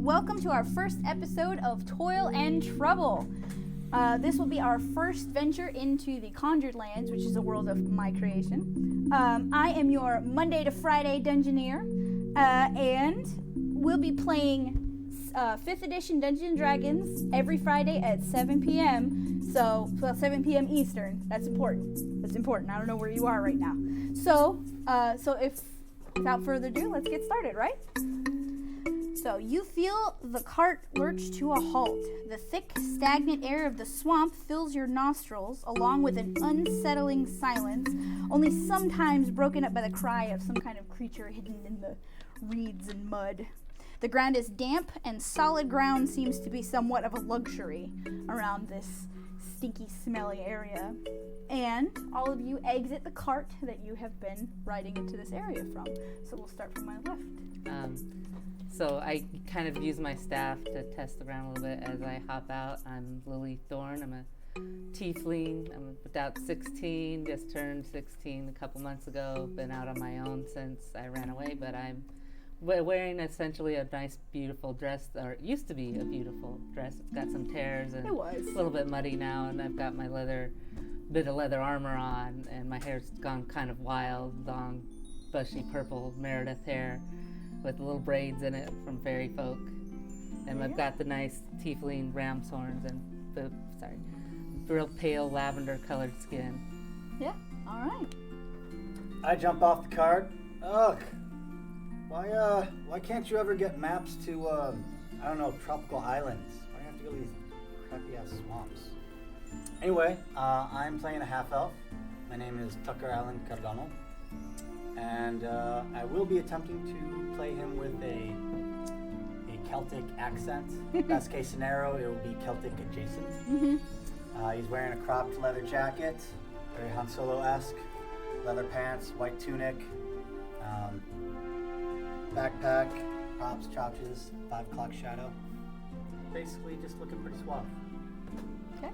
welcome to our first episode of Toil and Trouble. This will be our first venture into the Conjured Lands, which is a world of my creation. I am your Monday to Friday Dungeoneer, and we'll be playing 5th edition Dungeons & Dragons every Friday at 7 p.m. So, 7 p.m. Eastern. That's important. That's important. I don't know where you are right now. So if without further ado, let's get started, right? So you feel the cart lurch to a halt. The thick, stagnant air of the swamp fills your nostrils, along with an unsettling silence, only sometimes broken up by the cry of some kind of creature hidden in the reeds and mud. The ground is damp, and solid ground seems to be somewhat of a luxury around this stinky, smelly area. And all of you exit the cart that you have been riding into this area from. So we'll start from my left. So I kind of use my staff to test the ground a little bit as I hop out. I'm Lily Thorne. I'm a tiefling. I'm about 16, just turned 16 a couple months ago. Been out on my own since I ran away, but I'm wearing essentially a nice, beautiful dress, or it used to be a beautiful dress. It's got some tears and It was. a little bit muddy now, and I've got my bit of leather armor on, and my hair's gone kind of wild, long, bushy purple Meredith hair with little braids in it from fairy folk. And I've got the nice tiefling ram's horns and real pale lavender colored skin. Yeah, all right. I jump off the cart. Ugh. Why can't you ever get maps to, tropical islands? Why do you have to go to these crappy-ass swamps? Anyway, I'm playing a half-elf. My name is Tucker Allen Cardano. And I will be attempting to play him with a Celtic accent. Best case scenario, it will be Celtic adjacent. Mm-hmm. He's wearing a cropped leather jacket, very Han Solo-esque, leather pants, white tunic, backpack, props, chopches, 5 o'clock shadow. Basically just looking pretty suave. Okay.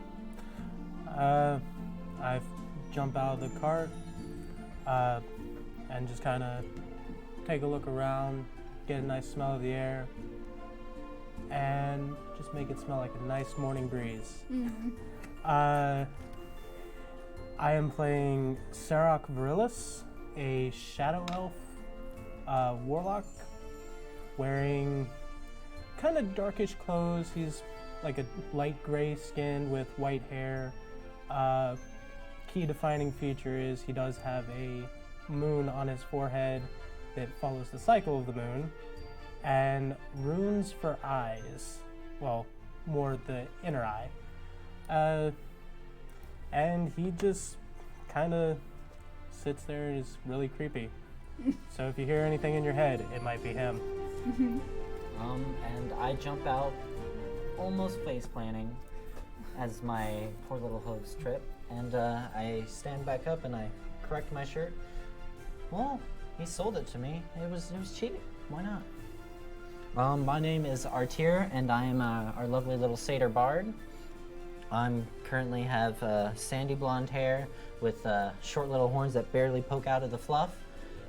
I jump out of the cart and just kind of take a look around, get a nice smell of the air, and just make it smell like a nice morning breeze. Mm-hmm. I am playing Sarok Virilis, a shadow elf warlock, wearing kind of darkish clothes. He's like a light gray skin with white hair. Key defining feature is he does have a moon on his forehead that follows the cycle of the moon, and runes for eyes. Well, more the inner eye. And he just kind of sits there and is really creepy. So if you hear anything in your head, it might be him. And I jump out almost face planting as my poor little host trip, and I stand back up and I correct my shirt. Well, he sold it to me. It was cheap. Why not? My name is Artir, and I am our lovely little satyr bard. I'm currently have sandy blonde hair with short little horns that barely poke out of the fluff,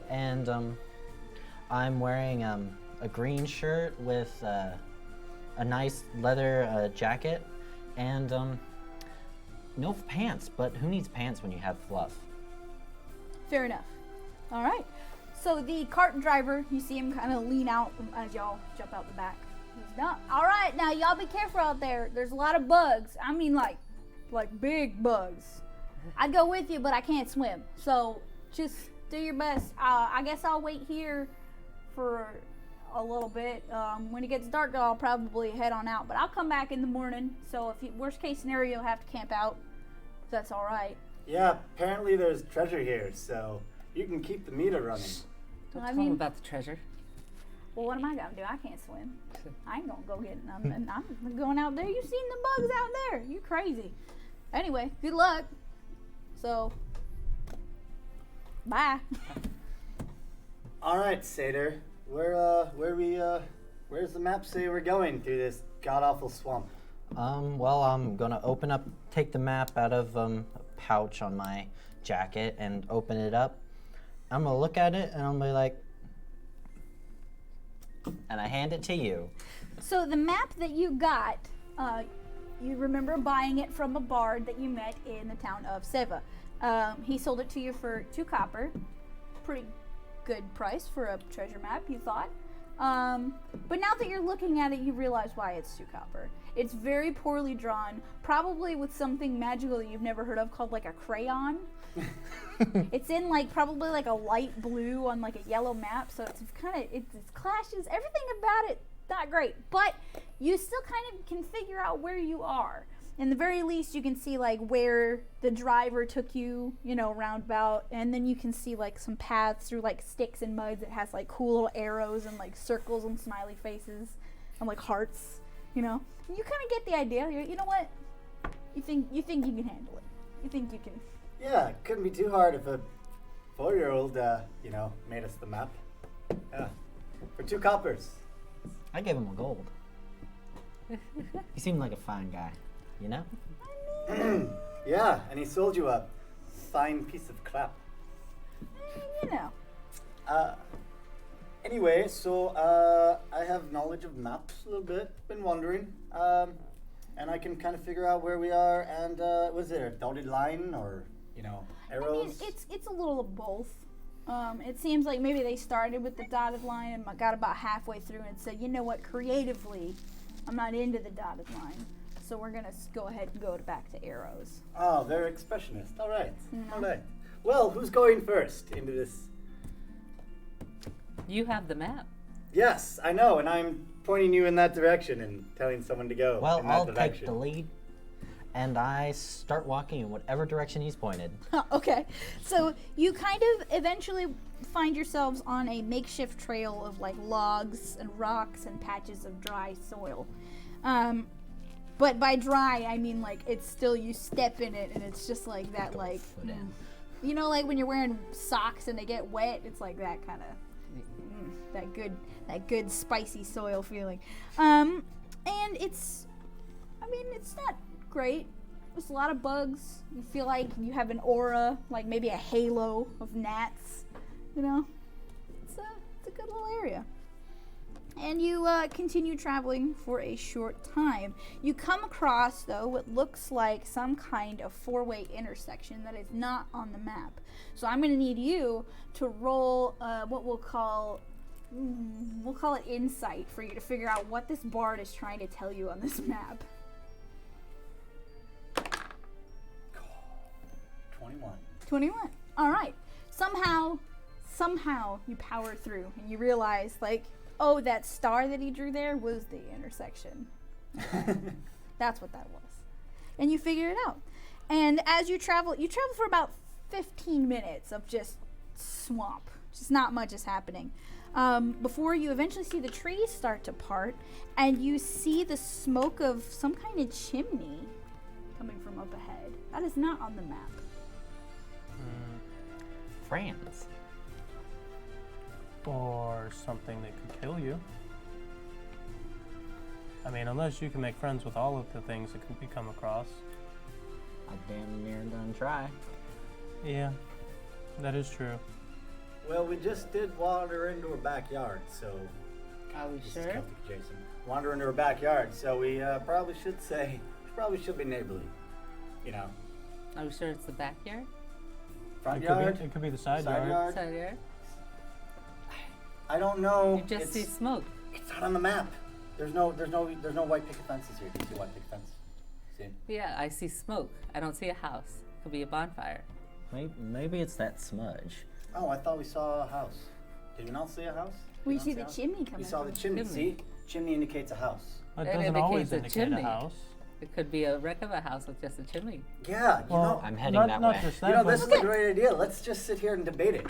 and I'm wearing a green shirt with a nice leather jacket, and no pants, but who needs pants when you have fluff? Fair enough. All right. So the cart driver, you see him kind of lean out as y'all jump out the back. He's not. All right, now y'all be careful out there. There's a lot of bugs. I mean, like big bugs. I'd go with you, but I can't swim. So just do your best. I guess I'll wait here for a little bit. When it gets dark, I'll probably head on out. But I'll come back in the morning. So if worst case scenario, you'll have to camp out. If that's all right. Yeah, apparently there's treasure here, so you can keep the meter running. Don't tell him about the treasure. Well, what am I gonna do? I can't swim. I ain't gonna go get nothing. I'm going out there. You seen the bugs out there? You're crazy. Anyway, good luck. So, bye. All right, Satyr. Where's the map say we're going through this god-awful swamp? Well, I'm gonna take the map out of a pouch on my jacket and open it up. I'm gonna look at it and I'm gonna be like, and I hand it to you. So the map that you got, you remember buying it from a bard that you met in the town of Seva. He sold it to you for 2 copper. Pretty good price for a treasure map, you thought. But now that you're looking at it, you realize why it's 2 copper. It's very poorly drawn, probably with something magical that you've never heard of called like a crayon. It's in like probably like a light blue on like a yellow map, so it's kind of it clashes. Everything about it not great, but you still kind of can figure out where you are. In the very least, you can see like where the driver took you, you know, roundabout, and then you can see like some paths through like sticks and mud that has like cool little arrows and like circles and smiley faces and like hearts, you know. And you kind of get the idea. You know what? You think you can handle it. You think you can. Yeah, it couldn't be too hard if a 4-year-old, you know, made us the map. Yeah, for 2 coppers. I gave him a gold. He seemed like a fine guy, you know? Yeah, and he sold you a fine piece of crap. You know. Anyway, so I have knowledge of maps a little bit. Been wondering, and I can kind of figure out where we are. And was there a dotted line or arrows? I mean, it's a little of both. It seems like maybe they started with the dotted line and got about halfway through and said, you know what, creatively, I'm not into the dotted line, so we're gonna go ahead and go back to arrows. Oh, they're expressionist. All right, Mhm. all right. Well, who's going first into this? You have the map. Yes, I know, and I'm pointing you in that direction and telling someone to go. Well, in that I'll direction. take the lead, and I start walking in whatever direction he's pointed. Okay, so you kind of eventually find yourselves on a makeshift trail of like logs and rocks and patches of dry soil. But by dry, I mean like it's still, you step in it and it's just like that, like, Foot in. you know, like when you're wearing socks and they get wet, it's like that kind of that good spicy soil feeling. And it's not great. There's a lot of bugs. You feel like you have an aura, like maybe a halo of gnats. You know, it's a good little area. And you continue traveling for a short time. You come across, though, what looks like some kind of 4-way intersection that is not on the map. So I'm going to need you to roll what we'll call it insight, for you to figure out what this bard is trying to tell you on this map. 21. All right. Somehow you power through and you realize, like, oh, that star that he drew there was the intersection. That's what that was. And you figure it out. And as you travel for about 15 minutes of just swamp. Just not much is happening. Before you eventually see the trees start to part and you see the smoke of some kind of chimney coming from up ahead. That is not on the map. France. Or something that could kill you. I mean, unless you can make friends with all of the things that could be come across. I damn near done try. Yeah, that is true. Well, we just did wander into her backyard, so. Are we This is sure? Celtic Jason. Wander into her backyard, so we probably should be neighborly. You know, Are we sure it's the backyard? front It yard, could be the side side yard. yard. Side yard? I don't know. You just see it's, smoke. it's not on the map. There's no white picket fences here. Do you see white picket fence? See? Yeah, I see smoke. I don't see a house. Could be a bonfire. Maybe it's that smudge. Oh, I thought we saw a house. Did we not see a house? Did We not see the a house? chimney coming We saw the from. chimney. Chimney. See, chimney indicates a house. That It doesn't always indicates a indicate a chimney. house. It could be a wreck of a house with just a chimney. Yeah, you know. I'm heading not, that not way. just that, You know, but this is a great idea. Let's just sit here and debate it.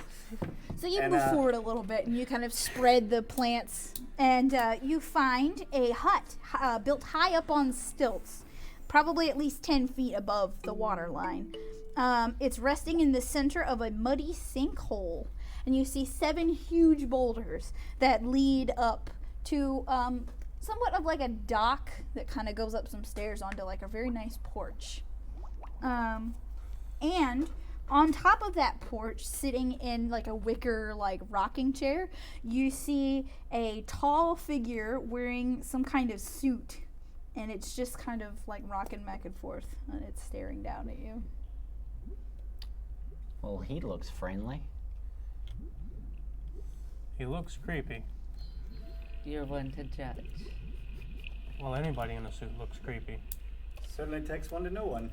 So you And, move forward a little bit and you kind of spread the plants and you find a hut built high up on stilts, probably at least 10 feet above the water line. It's resting in the center of a muddy sinkhole, and you see 7 huge boulders that lead up to somewhat of like a dock that kind of goes up some stairs onto like a very nice porch. And on top of that porch, sitting in like a wicker like rocking chair, you see a tall figure wearing some kind of suit, and it's just kind of like rocking back and forth, and it's staring down at you. Well, he looks friendly. He looks creepy. You're one to judge. Well, anybody in a suit looks creepy. Certainly takes one to know one.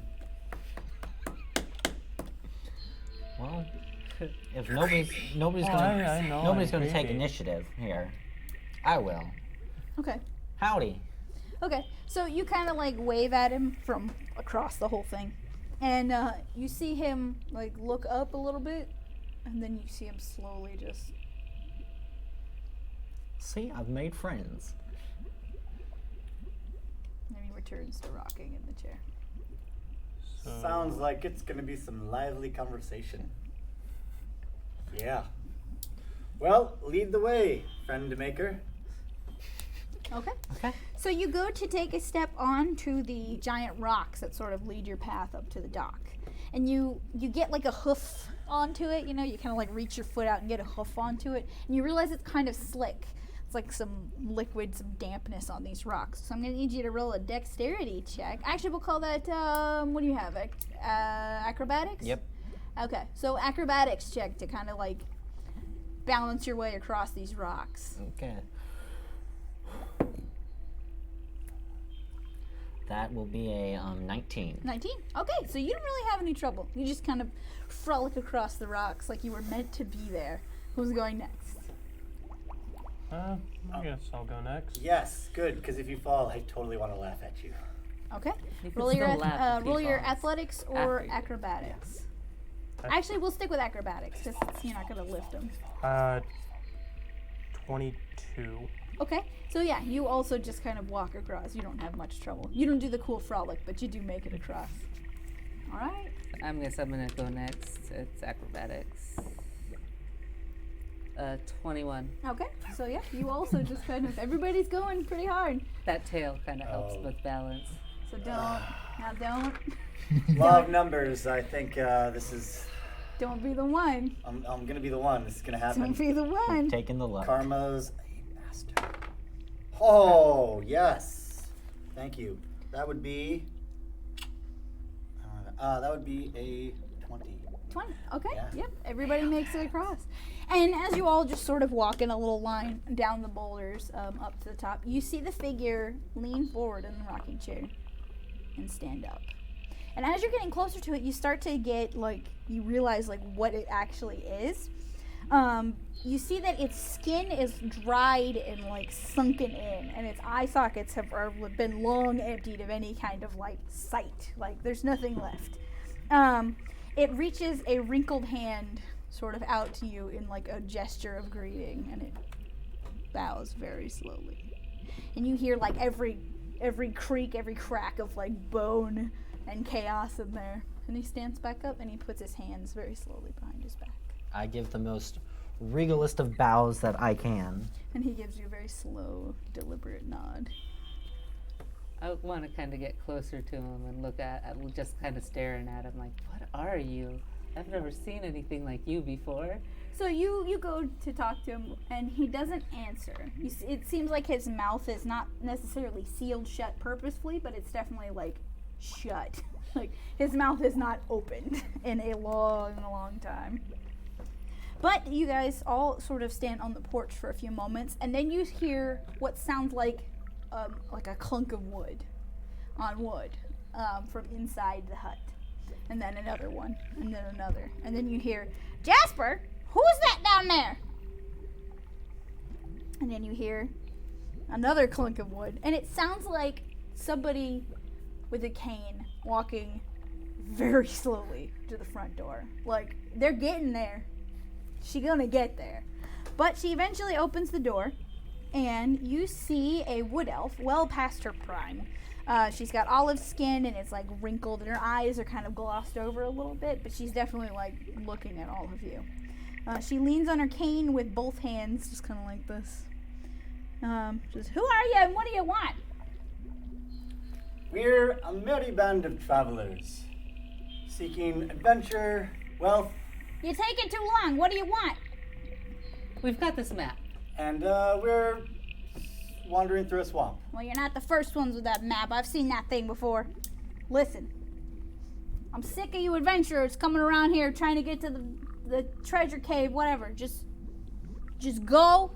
Well, if nobody's Oh, gonna I know nobody's I'm gonna take creepy. initiative here, I will. Okay. Howdy. Okay, so you kind of like wave at him from across the whole thing, and you see him like look up a little bit, and then you see him slowly just. See, I've made friends. And he returns to rocking in the chair. So, Sounds like it's gonna be some lively conversation. Yeah. Well, lead the way, friend maker. Okay. Okay. So you go to take a step onto the giant rocks that sort of lead your path up to the dock, and you get like a hoof onto it. You know, you kind of like reach your foot out and get a hoof onto it, and you realize it's kind of slick. It's like some liquid, some dampness on these rocks. So I'm gonna need you to roll a dexterity check. Actually, we'll call that what do you have? Acrobatics. Yep. Okay, so acrobatics check to kind of like balance your way across these rocks. Okay. That will be a 19. 19? Okay, so you don't really have any trouble. You just kind of frolic across the rocks like you were meant to be there. Who's going next? I guess I'll go next. Yes, good, because if you fall, I totally want to laugh at you. Okay. You can Roll your, still laugh if he roll your falls. athletics or After you. acrobatics. Yeah. Actually, we'll stick with acrobatics because you're not going to lift them. 22. Okay, so yeah, you also just kind of walk across. You don't have much trouble. You don't do the cool frolic, but you do make it across. All right. I'm gonna go next. It's acrobatics. 21. Okay, so yeah, you also just kind of, everybody's going pretty hard. That tail kind of helps Oh. with balance. So don't Law of numbers, I think this is. don't be the one. I'm gonna be the one. This is gonna happen. Don't be the one. Taking the luck. Karma's a master. Oh, yes. Thank you. That would be. That would be a 20. 20. Okay. Yeah. Yep. Everybody makes it across. And as you all just sort of walk in a little line down the boulders up to the top, you see the figure lean forward in the rocking chair and stand up. And as you're getting closer to it, you start to get you realize what it actually is. You see that its skin is dried and sunken in, and its eye sockets have been long emptied of any kind of sight. There's nothing left. It reaches a wrinkled hand sort of out to you in a gesture of greeting, and it bows very slowly. And you hear every creak, every crack of bone and chaos in there. And he stands back up and he puts his hands very slowly behind his back. I give the most regalist of bows that I can. And he gives you a very slow, deliberate nod. I want to kind of get closer to him and look at just kind of staring at him like, what are you? I've never seen anything like you before. So you go to talk to him, and he doesn't answer. It seems like his mouth is not necessarily sealed shut purposefully, but it's definitely shut. His mouth is not opened in a long time. But you guys all sort of stand on the porch for a few moments, and then you hear what sounds like a clunk of wood on wood from inside the hut. And then another one, and then another. And then you hear, Jasper, who's that down there? And then you hear another clunk of wood. And it sounds like somebody with a cane walking very slowly to the front door. They're getting there. She's gonna get there. But she eventually opens the door, and you see a wood elf well past her prime. She's got olive skin, and it's wrinkled, and her eyes are kind of glossed over a little bit, but she's definitely looking at all of you. She leans on her cane with both hands, just kind of like this. She says, who are you and what do you want? We're a merry band of travelers, seeking adventure Well, You're taking too long. What do you want? We've got this map. and we're wandering through a swamp. Well, you're not the first ones with that map. I've seen that thing before. Listen, I'm sick of you adventurers coming around here trying to get to the treasure cave, whatever. Just go,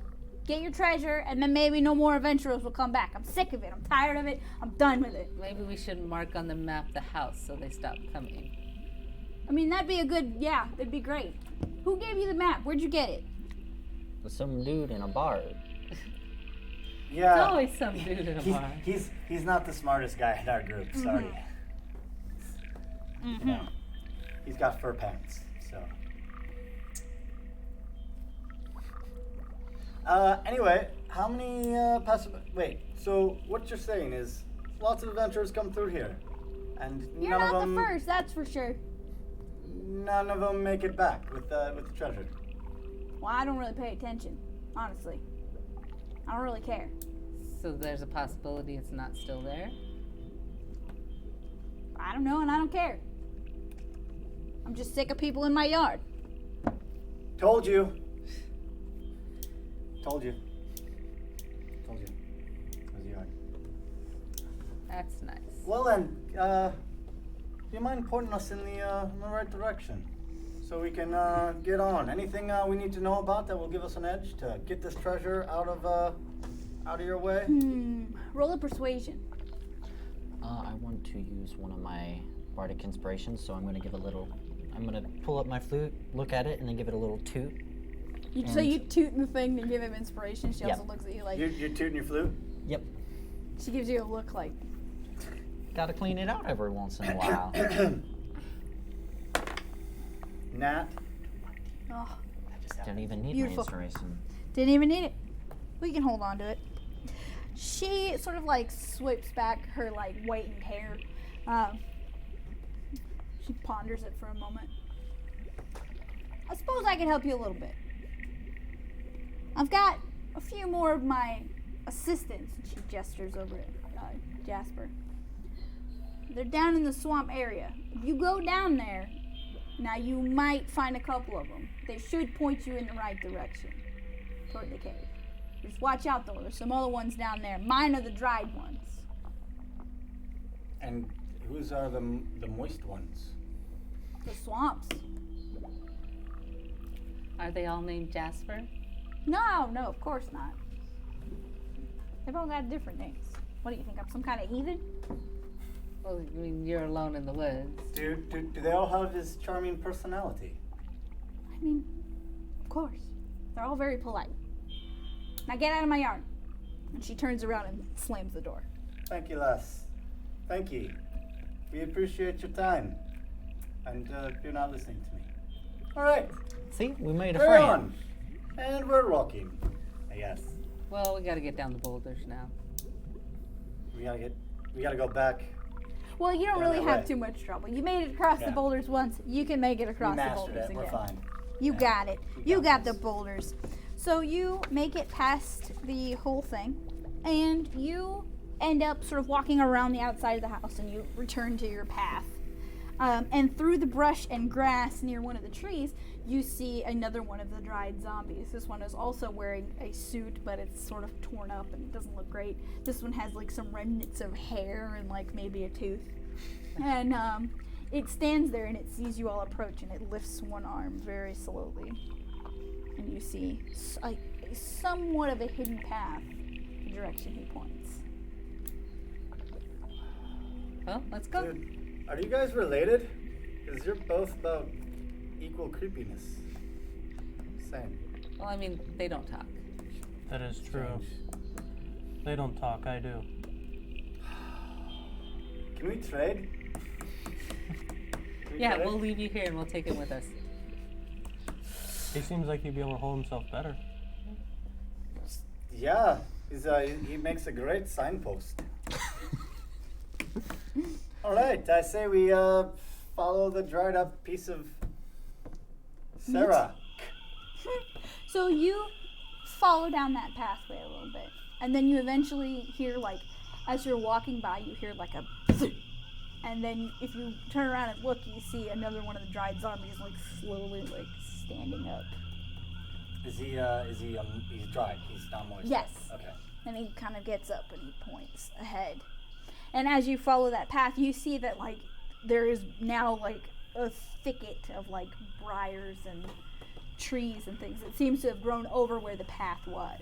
get your treasure, and then maybe no more adventurers will come back. I'm sick of it. I'm tired of it. I'm done with it. Maybe we should mark on the map the house so they stop coming. I mean, that'd be that'd be great. Who gave you the map? Where'd you get it? Some dude in a bar. There's Yeah. always some dude in a bar. He's not the smartest guy in our group. Sorry. You know, he's got fur pants. So. Anyway, how many Wait. So what you're saying is, lots of adventurers come through here, and You're none not of them, the first, that's for sure. none of them make it back with the treasure. Well, I don't really pay attention, honestly. I don't really care. So there's a possibility it's not still there? I don't know, and I don't care. I'm just sick of people in my yard. Told you. Told you. Told you. How's your yard? That's nice. Well then, do you mind pointing us in the right direction, so we can get on? Anything we need to know about that will give us an edge to get this treasure out of your way? Roll a persuasion. I want to use one of my bardic inspirations, so I'm going to give a little. I'm going to pull up my flute, look at it, and then give it a little toot. So you toot the thing to give him inspiration. She Yep. also looks at you like You're tooting your flute? Yep. she gives you a look like. Got to clean it out every once in a while. Nat? Oh, Didn't even need Beautiful. my inspiration. didn't even need it. We can hold on to it. She sort of like sweeps back her like whitened hair. She ponders it for a moment. I suppose I can help you a little bit. I've got a few more of my assistants. She gestures over at Jasper. They're down in the swamp area. If you go down there, now you might find a couple of them. They should point you in the right direction toward the cave. Just watch out though. There's some other ones down there. Mine are the dried ones. And whose are the moist ones? The swamps. Are they all named Jasper? No, of course not. They've all got different names. What do you think? I'm some kind of heathen? Well, I mean, you're alone in the woods. Do they all have his charming personality? I mean, of course. They're all very polite. Now get out of my yard. And she turns around and slams the door. Thank you, lass. Thank you. We appreciate your time. And you're not listening to me. All right. See, we made a Carry friend. on. And we're walking, I guess. Well, we gotta get down the boulders now. We gotta go back. Well, you don't Down really that have way. too much trouble. You made it across the Yeah. boulders once. You can make it We across the mastered boulders it. again. We're fine. You Yeah. got it. We You got got the this. boulders. So you make it past the whole thing, and you end up sort of walking around the outside of the house, and you return to your path. And through the brush and grass near one of the trees, you see another one of the dried zombies. This one is also wearing a suit, but it's sort of torn up and it doesn't look great. This one has like some remnants of hair and like maybe a tooth. And it stands there and it sees you all approach, and it lifts one arm very slowly. And you see somewhat of a hidden path the direction he points. Well, let's go. Dude, are you guys related? Because you're both about equal creepiness. Same. Well, I mean, they don't talk. That is true. Strange. They don't talk, I do. Can we trade? Can we Yeah, trade? we'll leave you here and we'll take him with us. He seems like he'd be able to hold himself better. Yeah, he makes a great signpost. All right, I say we follow the dried up piece of Sarah. So you follow down that pathway a little bit, and then you eventually hear, like, as you're walking by, you hear like a And then if you turn around and look, you see another one of the dried zombies like slowly like standing up. Is he he's dried, he's not moist? Yes. Okay. And he kind of gets up and he points ahead. And as you follow that path, you see that like there is now like a thicket of like briars and trees and things. It seems to have grown over where the path was,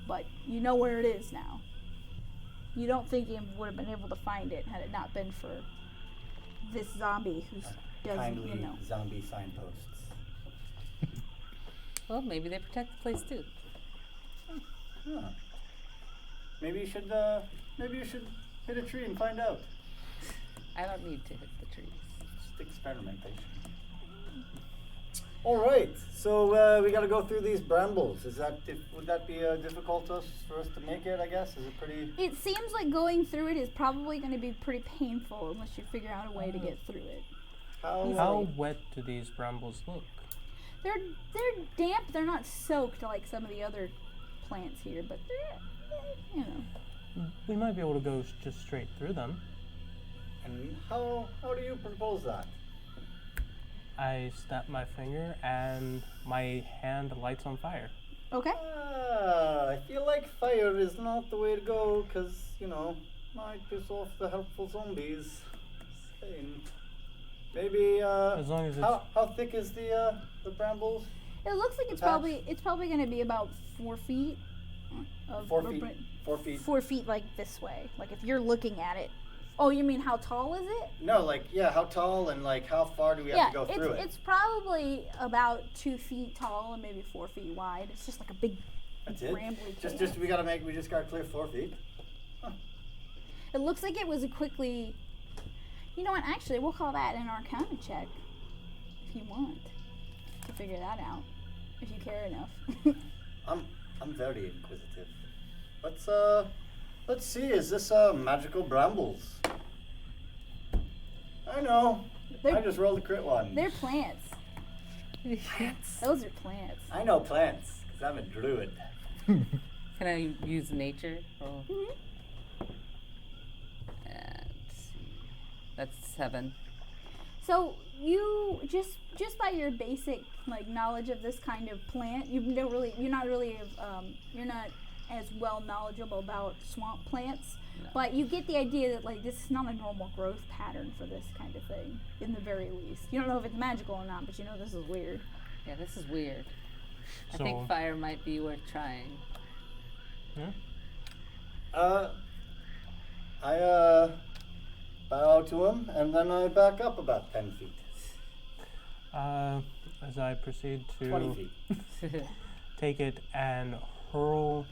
but you know where it is now. You don't think you would have been able to find it had it not been for this zombie who doesn't, Kindly you know. zombie signposts. Well, maybe they protect the place too. Huh. Maybe you should hit a tree and find out. I don't need to hit the trees. Just experimentation. All right, so we got to go through these brambles. Would that be difficult for us to make it? I guess is it pretty? It seems like going through it is probably going to be pretty painful unless you figure out a way to get through it. How wet do these brambles look? They're damp. They're not soaked like some of the other plants here, but they're, you know. We might be able to go just straight through them. And how do you propose that? I snap my finger and my hand lights on fire. Okay. I feel like fire is not the way to go, because, might piss off the helpful zombies. Same. Maybe, As long as it's how thick is the brambles? It looks like it's probably going to be about 4 feet. 4 feet. 4 feet. 4 feet, like this way. Like if you're looking at it. Oh, you mean how tall is it? No, how tall and how far do we have to go through it? It's probably about 2 feet tall and maybe 4 feet wide. It's just like a big, That's it. rambly. We just gotta clear 4 feet. Huh. It looks like it was a quickly. You know what? Actually, we'll call that an Arcana check if you want to figure that out, if you care enough. I'm very inquisitive. Let's see. Is this magical brambles? I know. I just rolled a crit one. They're plants. Plants. Those are plants. I know plants because I'm a druid. Can I use nature? Oh. Mhm. Let's see. That's 7. So you just by your basic knowledge of this kind of plant, you're not as well knowledgeable about swamp plants, No. but you get the idea that this is not a normal growth pattern for this kind of thing, in the very least. You don't know if it's magical or not, but you know this is weird. Yeah, this is weird. I So- think fire might be worth trying. I bow to him and then I back up about 10 feet. As I proceed 20 to feet. take it and hurl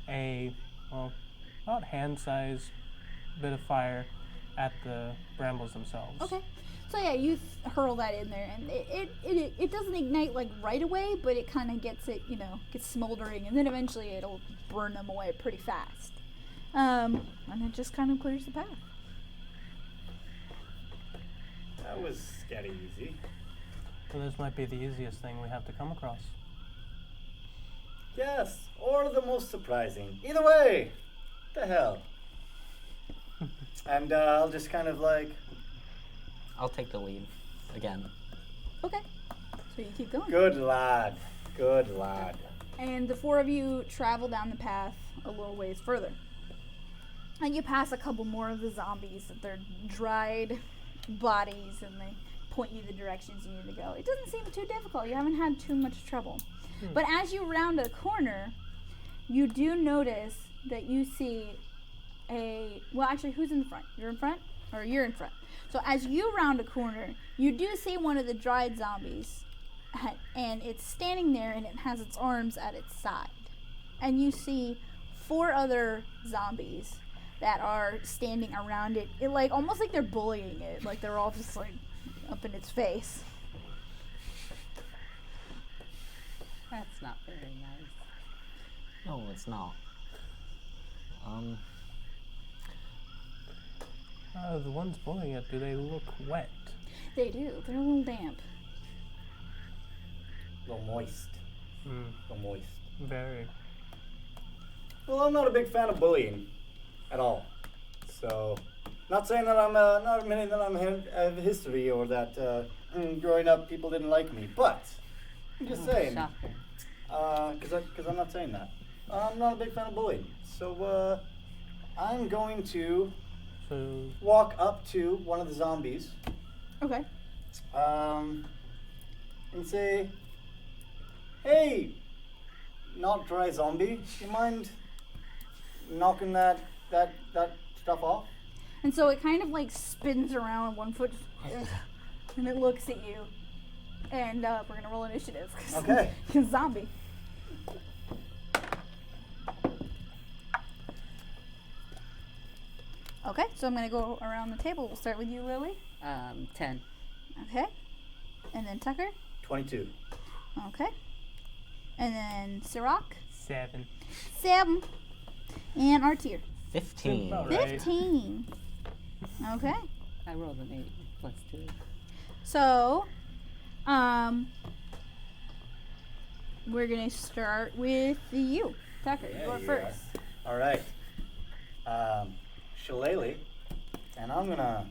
about hand-sized bit of fire at the brambles themselves. Okay. So yeah, you hurl that in there, and it doesn't ignite right away, but it kind of gets gets smoldering, and then eventually it'll burn them away pretty fast. And it just kind of clears the path. That was scary easy. So this might be the easiest thing we have to come across. Yes, or the most surprising. Either way, what the hell? And I'll just kind of I'll take the lead again. Okay. So you keep going. good lad, good lad. And the 4 of you travel down the path a little ways further. And you pass a couple more of the zombies with their dried bodies, and they point you the directions you need to go. It doesn't seem too difficult. You haven't had too much trouble. But as you round a corner, you do notice that you see actually, who's in the front? You're in front? Or you're in front. So as you round a corner, you do see one of the dried zombies, and it's standing there, and it has its arms at its side. And you see 4 other zombies that are standing around it. It almost like they're bullying it. They're all just up in its face. That's not very nice. No, it's not. The ones bullying it, do they look wet? They do. They're a little damp. A little moist. A little moist. Very. Well, I'm not a big fan of bullying at all. So Not saying that I'm not admitting that I have a history or that growing up people didn't like me, but I'm just saying. Shocker. Because I'm not saying that. I'm not a big fan of bullying. So I'm going to So walk up to one of the zombies Okay. and say, "Hey, not dry zombie, do you mind knocking that stuff off?" And so it kind of like spins around on one foot, and it looks at you. And we're gonna roll initiative. Okay. Because zombie. Okay, so I'm gonna go around the table. We'll start with you, Lily. 10. Okay. And then Tucker. 22. Okay. And then Sirach. 7. 7. And Artir. 15. About right. 15. Okay. I rolled an 8 plus 2. So, we're gonna start with you, Tucker. Yeah, You're you first. All right. Shillelagh, and I'm gonna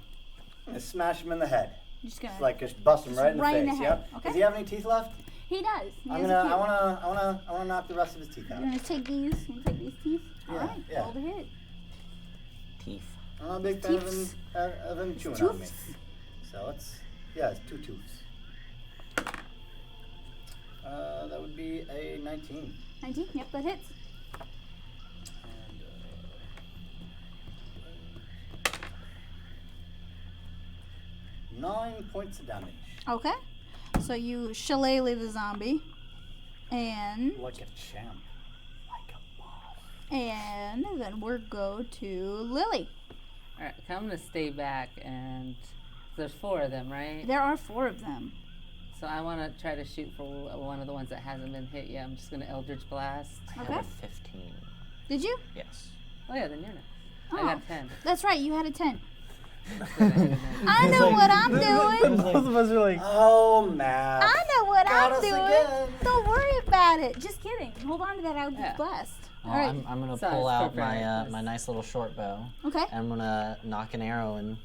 smash him in the head. You're just gonna. Just bust him Just right in the right in face. the Yeah. head, okay. Does he have any teeth left? He does. He I'm has gonna. a I few. wanna knock the rest of his teeth out. You're gonna take these. You're gonna take these teeth. All Yeah, right. yeah. Roll to hit. Teeth. I'm not a big fan Teeths. of him It's chewing on me. tooths. So it's 2 tooths. That would be a 19. 19. Yep, that hits. And 9 points of damage. Okay. So you shillelagh the zombie, and Like a champ. Like a boss. and then we're go to Lily. Alright, so I'm going to stay back and. There's 4 of them, right? There are 4 of them. So I want to try to shoot for one of the ones that hasn't been hit yet. I'm just going to Eldritch Blast. I Okay. have a 15. Did you? Yes. Oh, yeah, then you're next. Oh. I got 10. That's right. You had a 10. So then- I know what I'm doing. Both of us are like, Oh, man. I know what Got I'm us doing. again. Don't worry about it. Just kidding. Hold on to that Eldritch Yeah. Blast. Oh, All right. I'm gonna So pull it's out prepared, my yes. my nice little short bow. Okay. And I'm gonna knock an arrow and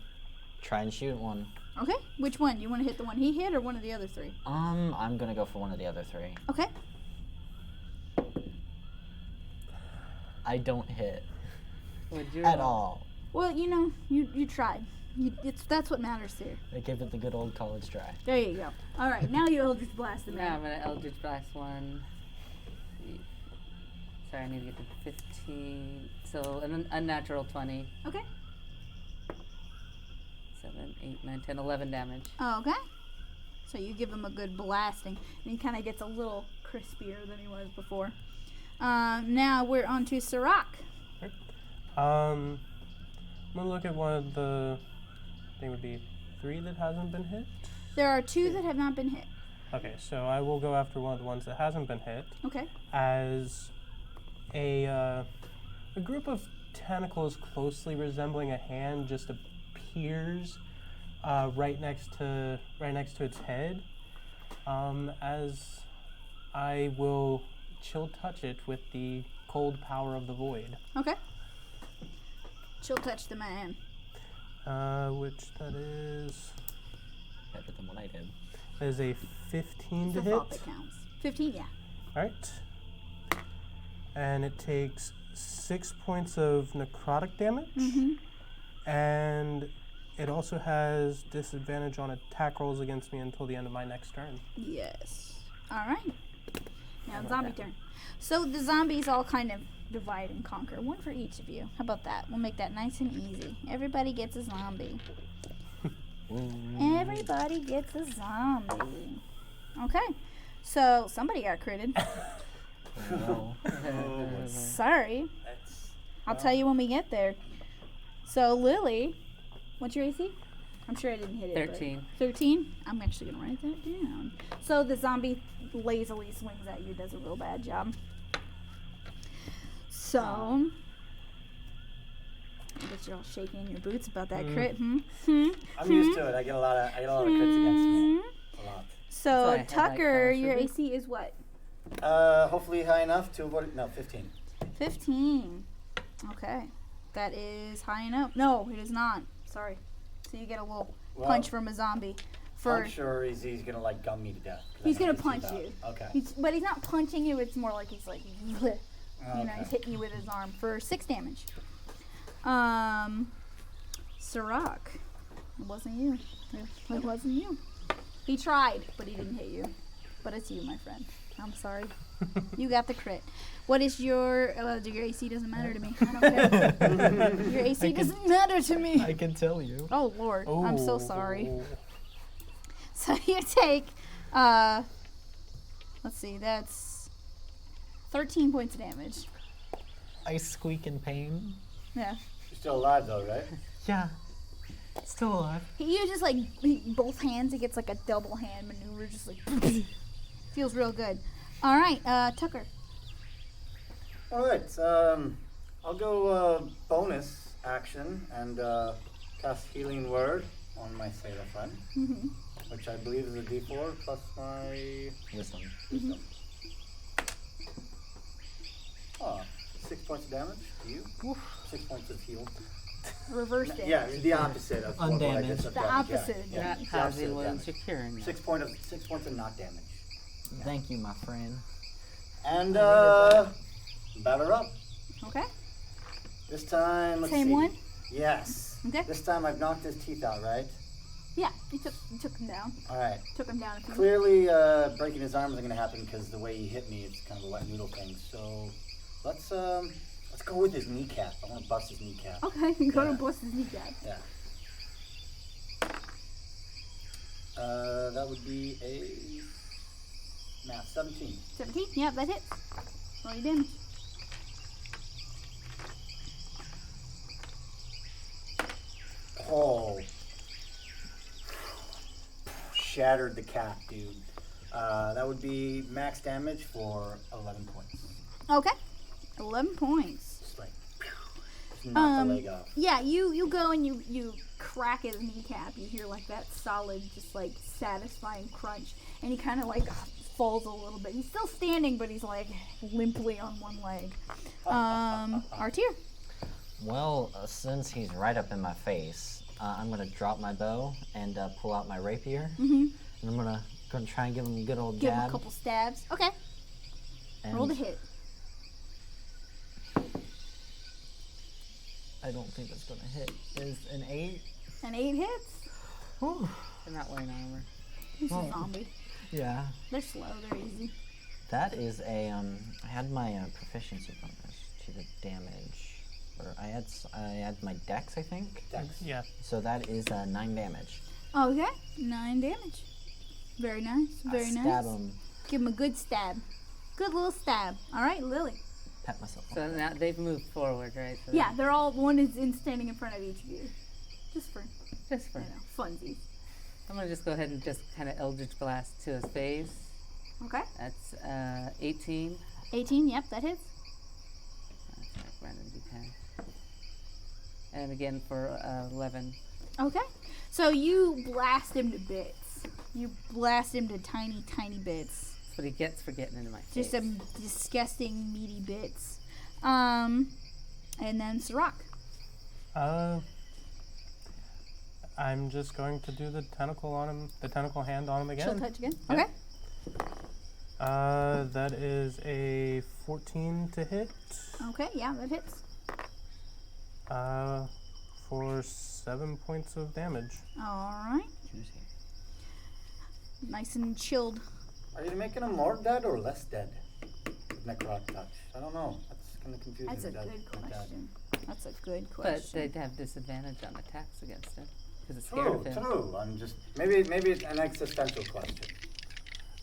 try and shoot one. Okay. Which one? You want to hit the one he hit or one of the other 3? I'm gonna go for one of the other 3. Okay. I don't hit What'd you at roll? all. Well, you tried. That's what matters here. I give it the good old college try. There you go. All right. Now you Eldritch Blast the Now I'm man. going to Eldritch Blast 1. Sorry, I need to get to 15. So an unnatural 20. Okay. 7, 8, 9, 10, 11 damage. Okay. So you give him a good blasting, and he kind of gets a little crispier than he was before. Now we're on to Sirach. I'm gonna look at one of the. I think it would be 3 that hasn't been hit. There are 2 that have not been hit. Okay, so I will go after one of the ones that hasn't been hit. Okay. As a group of tentacles closely resembling a hand just appears right next to its head, as I will chill touch it with the cold power of the void, Okay. Chill touch the man. which that is Better than what I did. a 15 to It's the hit. thought that counts. 15, yeah. All right, and it takes 6 points of necrotic damage. And it also has disadvantage on attack rolls against me until the end of my next turn. Yes. All right. Now zombie turn. So the zombies all kind of divide and conquer. One for each of you. How about that? We'll make that nice and easy. Everybody gets a zombie. Everybody gets a zombie. Okay. So somebody got critted. No. Sorry. That's, I'll tell you when we get there. So Lily, what's your AC? I'm sure I didn't hit it. but- 13. 13? I'm actually going to write that down. So the zombie lazily swings at you, does a real bad job. So, I guess you're all shaking in your boots about that crit. I'm used to it. I get a lot of crits against me. A lot. So, That's why I had, like, Tucker, college your rugby. AC is what? Hopefully high enough to avoid it. No, 15. 15. Okay. That is high enough. No, it is not. Sorry. So you get a little Well, punch from a zombie. For Punch or is he's gonna like gum me to death? 'Cause I he's know gonna his punch teeth out. you. Okay. But he's not punching you. It's more like he's like, bleh. You know, Okay. he's hitting you with his arm for 6 damage. Sirach. It wasn't you. It wasn't you. He tried, but he didn't hit you. But it's you, my friend. I'm sorry. You got the crit. What is your your AC doesn't matter to me. I don't care. Your AC doesn't matter to me. I can tell you. Oh Lord, I'm so Oh. sorry. So you take let's see, that's 13 points of damage. I squeak in pain. Yeah. You're still alive though, right? Yeah. Still alive. He uses like both hands. He gets like a double hand maneuver, just like feels real good. All right, Tucker. All right. I'll go bonus action and cast Healing Word on my sailor friend, which I believe is a D4 plus my Wisdom. wisdom. Oh, 6 points of damage to you. 6 points of heal. Reverse damage. Yeah, it's the opposite of what I did. Undamaged. of The damage, yeah. opposite of You're Yeah, not it's the opposite causing of wounds, damage. you're curing them. 6 points of not damage. Thank you, my friend. And batter up. Okay. This time, let's Same see. one? Yes. Okay. This time I've knocked his teeth out, right? Yeah, you took him down. All right. Took him down a few. Clearly, breaking his arm isn't going to happen because the way he hit me, it's kind of a wet noodle thing. So let's go with his kneecap. I want to bust his kneecap. Okay, go to Yeah. bust his kneecap. Yeah. That would be a 17. 17. Yeah, that hits. Roll your damage. Oh. Shattered the cap, dude. That would be max damage for 11 points. Okay. 11 points. Just like, just knock the leg off. Yeah, you go and you crack his kneecap. You hear like that solid, just like satisfying crunch, and he kind of like falls a little bit. He's still standing, but he's like limply on one leg. Artir. Well, since he's right up in my face, I'm gonna drop my bow and pull out my rapier, and I'm gonna try and give him a good old Give him jab. a couple stabs. Okay. and Roll the hit. I don't think that's gonna hit. Is an 8? An 8 hits. Whew. They're not wearing armor. He's Oh. a zombie. Yeah. They're slow. They're easy. That is a I had my proficiency bonus to the damage, or I had my dex, I think. Dex. Yeah. So that is 9 damage. Okay. 9 damage. Very nice. Very I nice. stab him, Give him a good stab. Good little stab. All right, Lily. pat myself. So now they've moved forward, right? So Yeah, they're all, one is standing in front of each of you. Just for, just for. you know, funsies. I'm gonna just go ahead and just kind of Eldritch Blast to his face. Okay. That's 18. 18, yep, that hits. That's like random D10. And again for 11. Okay. So you blast him to bits. You blast him to tiny, tiny bits. That's what he gets for getting into my face. Just some disgusting, meaty bits. And then Sirach. I'm just going to do the tentacle on him, the tentacle hand on him She'll again. touch again. Yeah. Okay. That is a 14 to hit. Okay, yeah, that hits. For 7 points of damage. All right. Juicy. Nice and chilled. Are you making him more dead or less dead? With Necrotic Touch. I don't know. That's kind of confusing. That's a Dead- good dead. question. That's a good But question. they'd have disadvantage on attacks against him because it's scared True, of him. true. I'm just maybe it's an existential question.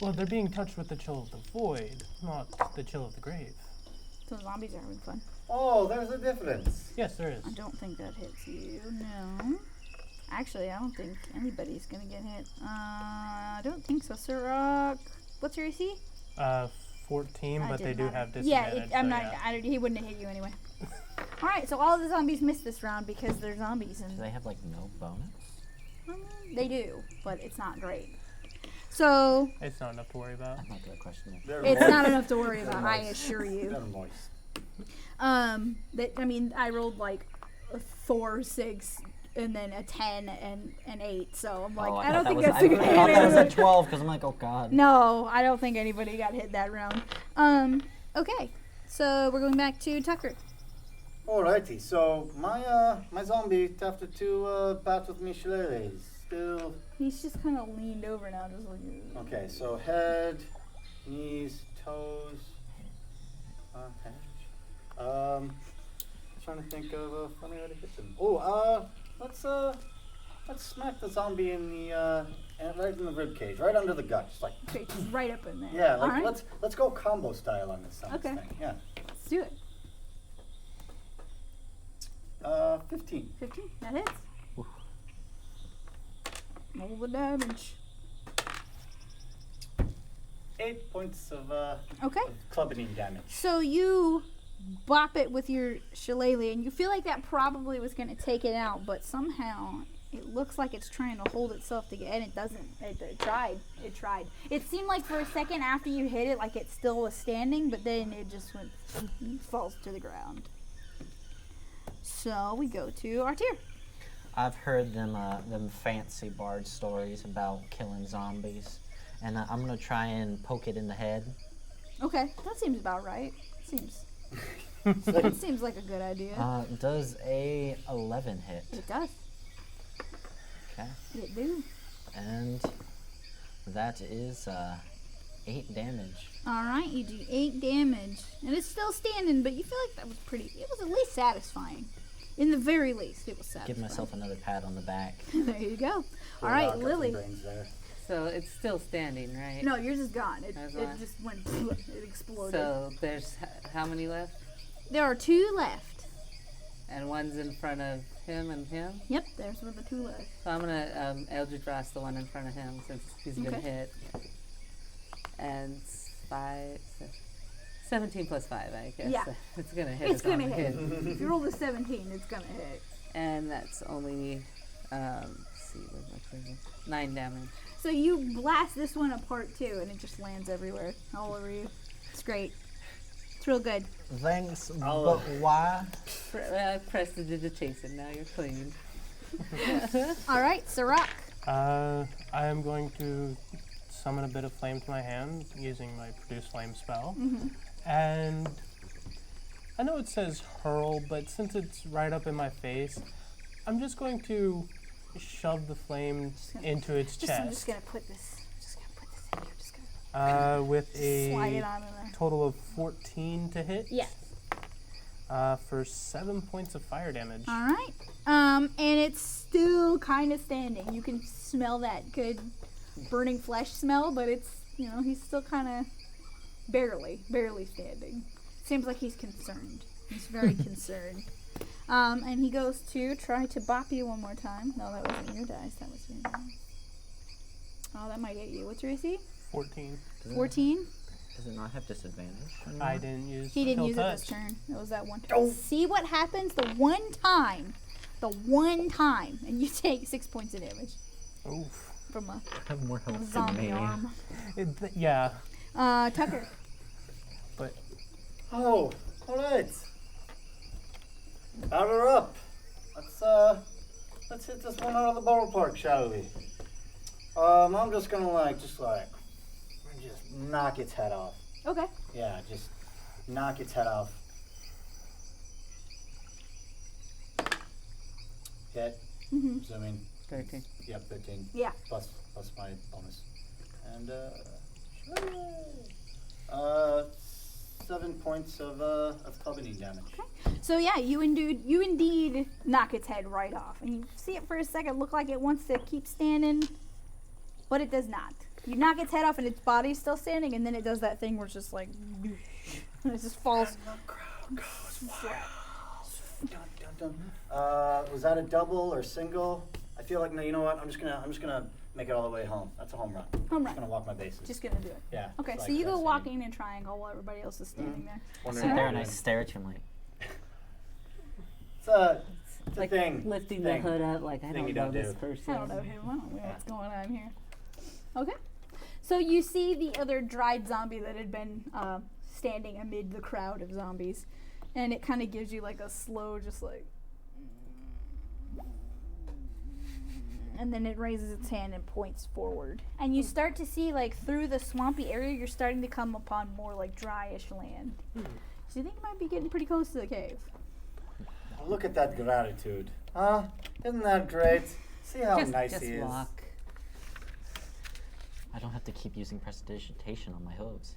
Well, they're being touched with the chill of the void, not the chill of the grave. So zombies are having fun. Oh, there's a difference. Yes, there is. I don't think that hits you. No. Actually, I don't think anybody's gonna get hit. I don't think so. Sirach. What's your AC? 14, That but they didn't do matter. have Yeah, disadvantage. I'm so not. yeah. He wouldn't have hit you anyway. All right, so all of the zombies missed this round because they're zombies, Do and they have like no bonus? they do, but it's not great. So It's not enough to worry about. I'm not gonna question it. They're it's moist. not enough to worry They're about. I moist. assure you. They're moist. I rolled like a 4, 6, and then a 10 and an 8. So I'm like, Oh, I don't think I that's gonna thought hit that was a anybody. 12 because I'm like, oh god. No, I don't think anybody got hit that round. Okay, so we're going back to Tucker. Alrighty, so my zombie after 2 bats with me shillelaghs. Still He's just kind of leaned over now, just like. okay. So head, knees, toes. Head. Trying to think of a funny way to hit them. Oh, let's smack the zombie in the right in the rib cage, right under the gut, just like. Okay, just right up in there. Yeah, like All right. let's go combo style on this Okay. thing. Yeah. Let's do it. 15. 15. That hits. Roll the damage. 8 points of Okay. clubbing damage. So you bop it with your shillelagh, and you feel like that probably was going to take it out, but somehow it looks like it's trying to hold itself together, and it doesn't. It tried. It tried. It seemed like for a second after you hit it, like it still was standing, but then it just went falls to the ground. So we go to Artir. I've heard them fancy bard stories about killing zombies, and I'm gonna try and poke it in the head. Okay, that seems about right. It seems like a good idea. Does a 11 hit? It does. Okay, It do. and that is 8 damage. All right, you do 8 damage, and it's still standing, but you feel like that was pretty. It was at least satisfying. In the very least, it was satisfying. Give myself another pat on the back. There you go. All right, Got some Lily. brains there. So it's still standing, right? No, yours is gone. It That's it fine. just went. It exploded. So there's how many left? There are 2 left. And one's in front of him and him. Yep, there's where the 2 left. So I'm gonna Eldritch Blast the one in front of him since he's been Okay. hit. And 17 plus 5, I guess. Yeah. It's gonna hit. It's his gonna own hit. If you roll a 17, it's gonna hit. And that's only let's see, where's my trigger? 9 damage. So you blast this one apart too, and it just lands everywhere, all over you. It's great. It's real good. Thanks, I'll, but why? Prestidigitation. Now you're clean. All right, Sirach. I am going to summon a bit of flame to my hand using my Produce Flame spell. And I know it says hurl, but since it's right up in my face, I'm just going to shove the flame into its I'm just chest gonna put this. In here. Just gonna with slide it a on in there. total of 14 to hit. Yes. For 7 points of fire damage. All right. And it's still kind of standing. You can smell that good burning flesh smell, but it's, he's still kind of barely standing. Seems like he's concerned. He's very concerned. And he goes to try to bop you one more time. No, that wasn't your dice. That was your dice. Oh, that might hit you. What's your AC? 14. 14? Does it not have disadvantage? I didn't use He didn't Kill use it touch. this turn. It was that one turn. See what happens the one time, and you take 6 points of damage Oof. from a I have more health than zombie me. arm. Yeah, Tucker. but Oh, alright. Batter up. Let's hit this one out of the ballpark, shall we? I'm just gonna just knock its head off. Okay. Yeah, just knock its head off. Hit. Mhm. Zooming. 13. Yep, 13. Yeah. Plus my bonus. And 7 points of clubbing damage. So yeah, you indeed knock its head right off, and you see it for a second look like it wants to keep standing, but it does not. You knock its head off, and its body's still standing, and then it does that thing where it's just like, and it just falls. And the crowd goes wild. Dun, dun, dun. Was that a double or single? I feel like no. You know what? I'm just gonna make it all the way home. That's a home run. Home I'm run. just gonna walk my bases. Just gonna do it. Yeah. Okay, it's so like you go that's walking in a triangle while everybody else is standing there. I Wondering sit what there we're and I doing. stare at you and like, It's a Like thing. lifting thing. the hood up, like I Thing don't you know don't this do. person. I don't know him. I don't know what's going on here. Okay. So you see the other dried zombie that had been standing amid the crowd of zombies, and it kind of gives you like a slow, just like, and then it raises its hand and points forward. And you start to see, like, through the swampy area, you're starting to come upon more, like, dryish land. So you think you might be getting pretty close to the cave. Oh, look at that gratitude. Huh? Isn't that great? See how nice just he is. walk. I don't have to keep using prestidigitation on my hooves.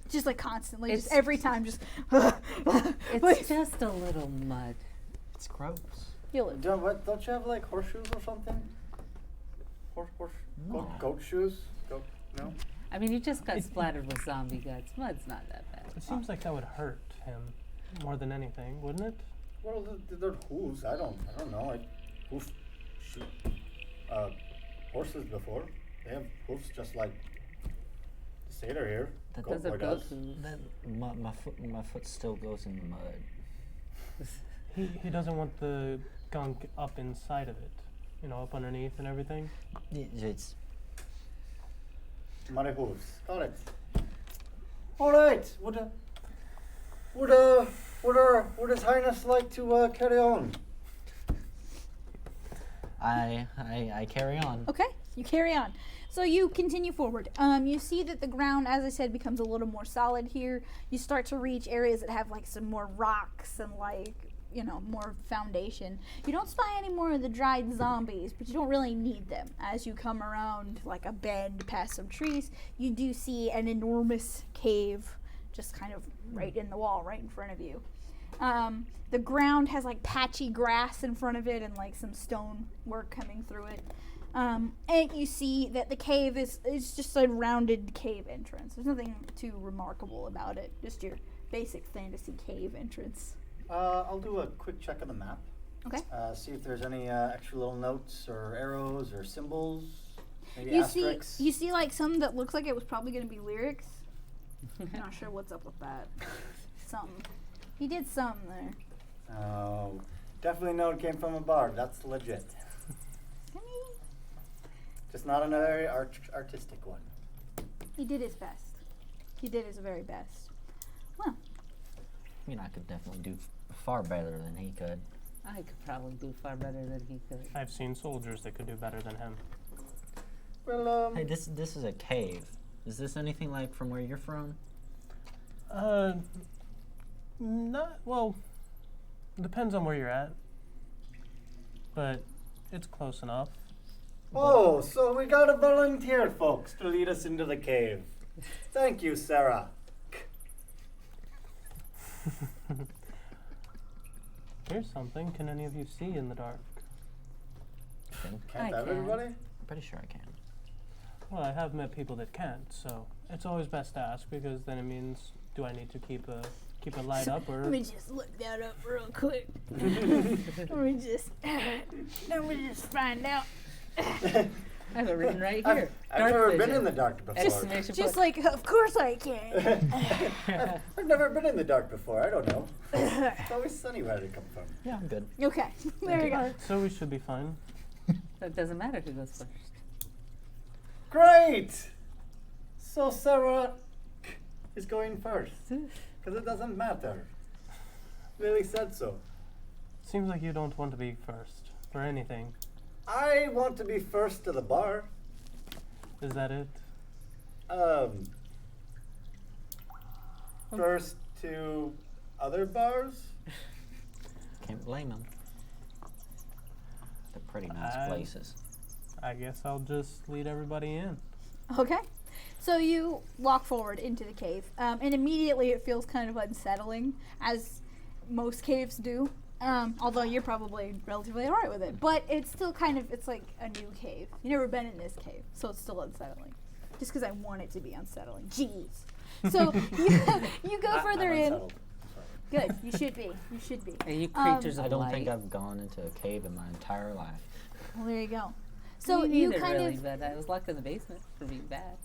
Just, like, constantly, just It's- every time, just... It's just a little mud. It's gross. You'll live. Don't you have like horseshoes or something? No. Goat shoes? No? I mean, you just got splattered with zombie guts. Mud's not that bad. It seems like that would hurt him more than anything, wouldn't it? Well, they're hooves. I don't know. I hoofed horses before. They have hoofs just like the satyr here. Those are boy goat does. hooves. Then my foot still goes in the mud. He doesn't want the gunk up inside of it, you know, up underneath and everything. It's Muddy hooves. Got it. All right. Would His Highness like to carry on? I carry on. Okay, you carry on. So you continue forward. You see that the ground, as I said, becomes a little more solid here. You start to reach areas that have like some more rocks and like, you know, more foundation. You don't spy any more of the dried zombies, but you don't really need them. As you come around like a bend past some trees, you do see an enormous cave just kind of right in the wall, right in front of you. The ground has like patchy grass in front of it and like some stone work coming through it. And you see that the cave is just a rounded cave entrance. There's nothing too remarkable about it. Just your basic fantasy cave entrance. I'll do a quick check of the map. Okay. See if there's any extra little notes or arrows or symbols. Maybe You asterisks. see like some that looks like it was probably going to be lyrics. I'm not sure what's up with that. Something. He did something there. Oh, definitely know it came from a bard. That's legit. I mean, Just not a very artistic one. he did his best. He did his very best. Well, I mean, I could definitely do far better than he could. I could probably do far better than he could. I've seen soldiers that could do better than him. Well, Hey, this is a cave. Is this anything like from where you're from? Not, well, depends on where you're at. But it's close enough. oh, so we got a volunteer, folks, to lead us into the cave. Thank you, Sarah. Here's something. Can any of you see in the dark? Then Can't I can. everybody? I'm pretty sure I can. Well, I have met people that can't, so it's always best to ask because then it means, do I need to keep a light up or? let me just look that up real quick. let me just find out. I have it written right here. I've Dark never vision. been in the dark before. Exclamation Just point. like, of course I can. I've never been in the dark before. I don't know. It's always sunny where I come from. Yeah, I'm good. Okay, there you go. Alright, so we should be fine. It doesn't matter who goes first. Great! So Sarah is going first. Because it doesn't matter. Lily said so. Seems like you don't want to be first for anything. I want to be first to the bar. Is that it? First to other bars? Can't blame them. They're pretty nice places. I guess I'll just lead everybody in. Okay. So you walk forward into the cave, and immediately it feels kind of unsettling, as most caves do. Although you're probably relatively alright with it. But it's still kind of, it's like a new cave. You've never been in this cave, so it's still unsettling. Just because I want it to be unsettling. Jeez. So you go further I'm in. unsettled. Good. You should be. You should be. And you creatures of I don't light. think I've gone into a cave in my entire life. Well, there you go. So Me you neither, kind really, of, but I was locked in the basement for being bad.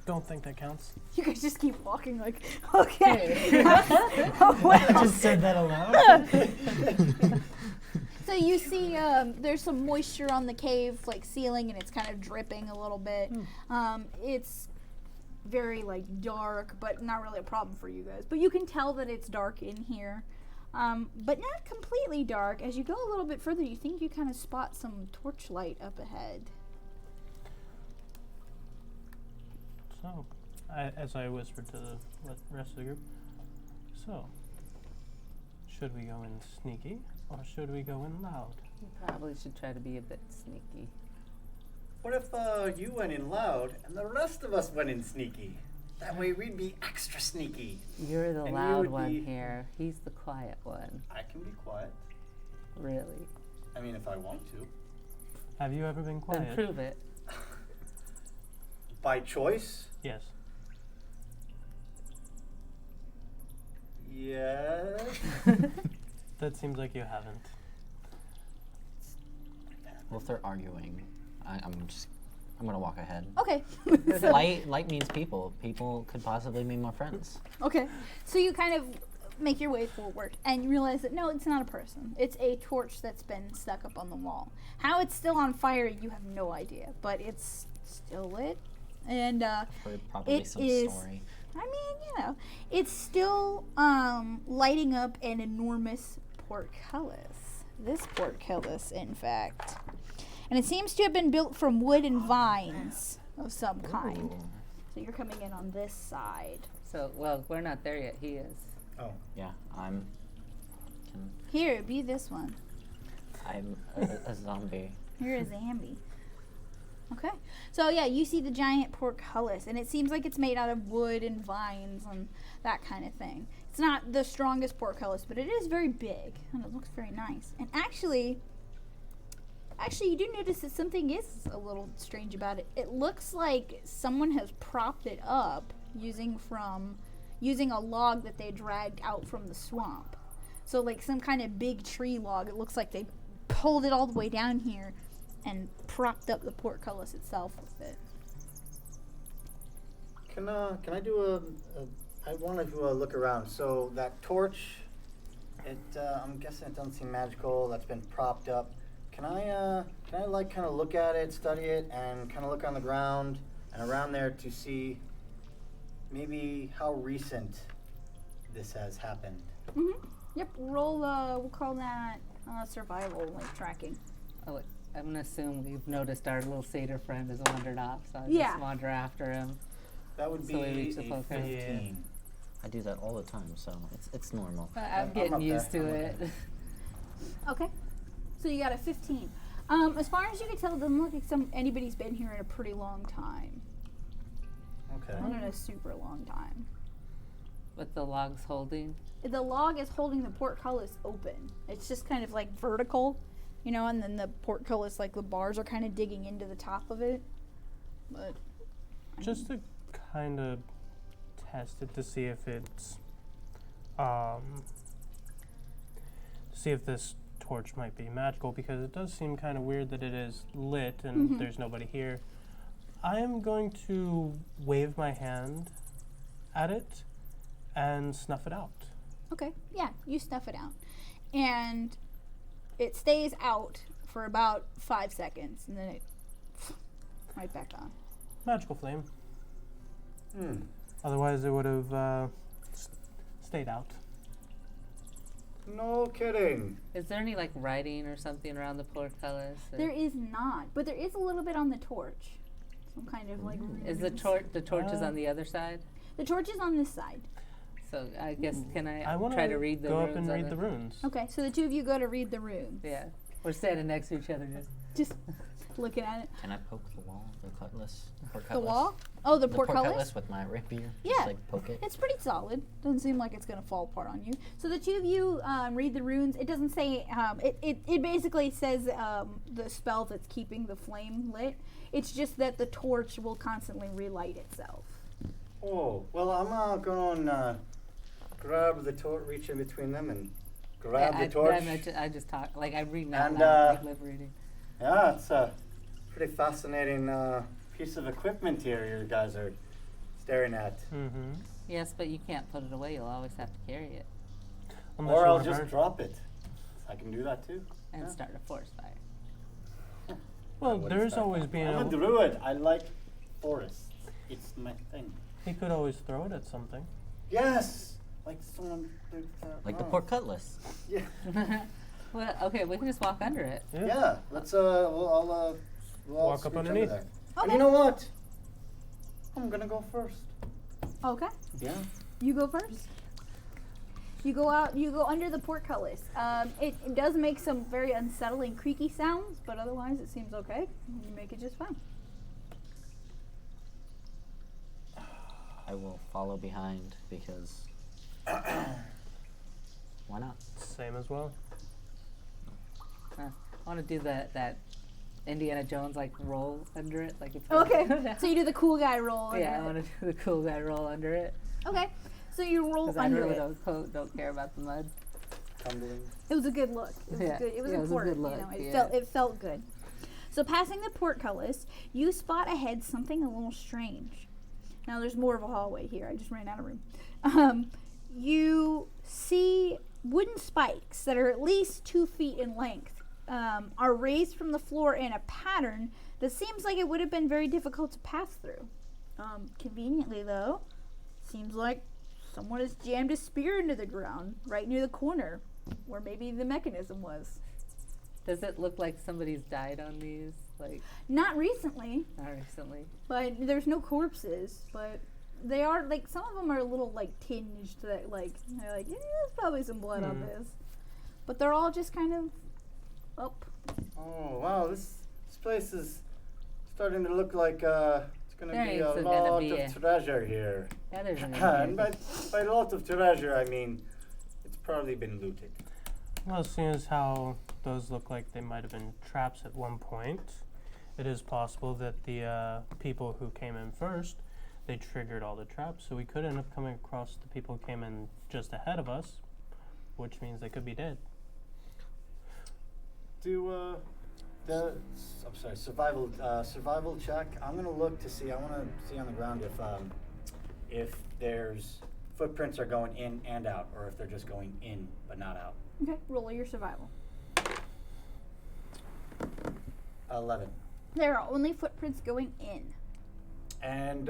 Don't think that counts. you guys just keep walking like, okay. Oh, I well. just said that aloud. So you see there's some moisture on the cave like ceiling and it's kind of dripping a little bit. It's very like dark, but not really a problem for you guys. But you can tell that it's dark in here. but not completely dark. As you go a little bit further, you think you kind of spot some torchlight up ahead. So, as I whispered to the rest of the group, so, should we go in sneaky or should we go in loud? You probably should try to be a bit sneaky. What if you went in loud and the rest of us went in sneaky? That way we'd be extra sneaky. You're the And you loud would one be- here. He's the quiet one. I can be quiet. Really. I mean, if I want to. Have you ever been quiet? Then prove it. By choice? Yes. Yes. That seems like you haven't. Well, if they're arguing, I'm gonna walk ahead. Okay. Light means people. People could possibly be my friends. Okay. So you kind of make your way forward and you realize that no, it's not a person. It's a torch that's been stuck up on the wall. How it's still on fire, you have no idea, but it's still lit. And Probably it some is- story. I mean, it's still lighting up an enormous portcullis. This portcullis, in fact. And it seems to have been built from wood and vines of some kind. Ooh. So you're coming in on this side. So, well, we're not there yet. He is. Oh. Yeah, I'm Here, be this one. a zombie. You're a zombie. Okay. So yeah, you see the giant portcullis, and it seems like it's made out of wood and vines and that kind of thing. It's not the strongest portcullis, but it is very big, and it looks very nice. And actually, you do notice that something is a little strange about it. It looks like someone has propped it up using a log that they dragged out from the swamp. So like some kind of big tree log. It looks like they pulled it all the way down here and propped up the portcullis itself with it. Can I do I wanted to look around. So that torch, I'm guessing it doesn't seem magical. That's been propped up. Can I like kind of look at it, study it, and kind of look on the ground and around there to see maybe how recent this has happened? Mm-hmm. Yep. Roll. We'll call that survival, like tracking. Oh, wait. I'm gonna assume we've noticed our little satyr friend has wandered off, so I'll Yeah. just wander after him. That would So we be reach a the full 15. I do that all the time, so it's normal. But I'm I'm getting up used there. to I'm it. up Okay. So you got a 15. As far as you can tell, it doesn't look like anybody's been here in a pretty long time. Okay. Not in a super long time. But the log's holding. The log is holding the portcullis open. It's just kind of like vertical, and then the portcullis, like the bars are kind of digging into the top of it. But Just to kind of test it to see if it's, see if this torch might be magical, because it does seem kind of weird that it is lit and there's nobody here. I am going to wave my hand at it and snuff it out. okay, yeah, you snuff it out, and it stays out for about 5 seconds, and then it right back on. Magical flame. Hmm. Otherwise, it would have stayed out. No kidding. Is there any like writing or something around the portcullis? Or- There is not, but there is a little bit on the torch. Some kind of like. Is the torch is on the other side? The torch is on this side. So I guess can I I want try to read the go runes up and on read the runes. Okay, so the two of you go to read the runes. Yeah, we're standing next to each other. Just looking at it. Can I poke the wall, the cutlass, The portcullis? wall? Oh, the The portcullis? portcullis with my rapier. Yeah. Just like poke it. It's pretty solid. Doesn't seem like it's gonna fall apart on you. So the two of you read the runes. It doesn't say. It basically says the spell that's keeping the flame lit. It's just that the torch will constantly relight itself. Oh, well, I'm going to grab the torch, reach in between them, and grab the torch. I just talk like I'm reading out And, loud, like lip reading. Yeah, it's a pretty fascinating piece of equipment here you guys are staring at. Mm-hmm. Yes, but you can't put it away. You'll always have to carry it Or I'll just drop it. I can do that too. and Yeah. start a forest fire. Well, What there's is that? always been I'm a a. druid. I like forests. It's my thing. He could always throw it at something. Yes, Like someone. Like the oh. pork cutlass. Yeah. Well, okay, we can just walk under it. Yeah. Let's we'll all Walk up scooch underneath. There. Okay. And you know what? I'm gonna go first. Okay. Yeah. You go first. You go out. You go under the portcullis. It does make some very unsettling, creaky sounds, but otherwise it seems okay. You make it just fine. I will follow behind because why not? Same as well. I want to do that Indiana Jones like roll under it, like if Okay. So you do the cool guy roll. yeah, I under want to do the cool guy roll under it it. Okay. So you roll because I under really it. don't care about the mud. Tumbling. It was a good look. It was Yeah. good. It was Yeah, it was a important. good look, You know, yeah. it felt good. So passing the portcullis, you spot ahead something a little strange. Now there's more of a hallway here. I just ran out of room. You see wooden spikes that are at least 2 feet in length, are raised from the floor in a pattern that seems like it would have been very difficult to pass through. Conveniently, though, seems like someone has jammed a spear into the ground right near the corner where maybe the mechanism was. Does it look like somebody's died on these? Like Not recently, not recently. but there's no corpses, but they are like some of them are a little like tinged that like they're like, yeah, there's probably some blood on this. But they're all just kind of up. Oh wow, this place is starting to look like it's gonna There be is a gonna lot be of treasure here. Yeah, there's an And by a lot of treasure, I mean it's probably been looted. Well, seeing as how those look like they might have been traps at one point, it is possible that the people who came in first, they triggered all the traps, so we could end up coming across the people who came in just ahead of us, which means they could be dead. Do I'm sorry, survival check. I'm gonna look to see. I want to see on the ground if there's footprints are going in and out, or if they're just going in but not out. Okay, roll your survival. 11. There are only footprints going in. And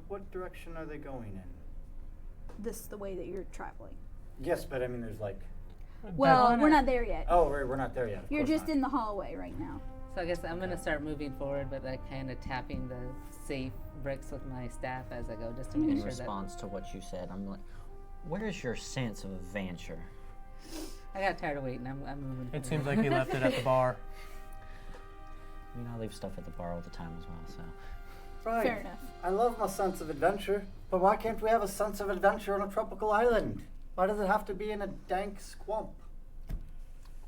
what direction are they going in? This is the way that you're traveling. Yes, but I mean, there's like. Well, wanna- we're not there yet. Oh, we're not there yet. Of You're course just not. in the hallway right now. So I guess I'm gonna start moving forward, but like kind of tapping the safe bricks with my staff as I go, just to make In sure response to what you said, I'm like, where's your sense of adventure? that I got tired of waiting. I'm moving. It forward. seems like he left it at the bar. You know, I leave stuff at the bar all the time as well, so. Right. Fair enough. I love my sense of adventure, but why can't we have a sense of adventure on a tropical island? Why does it have to be in a dank swamp?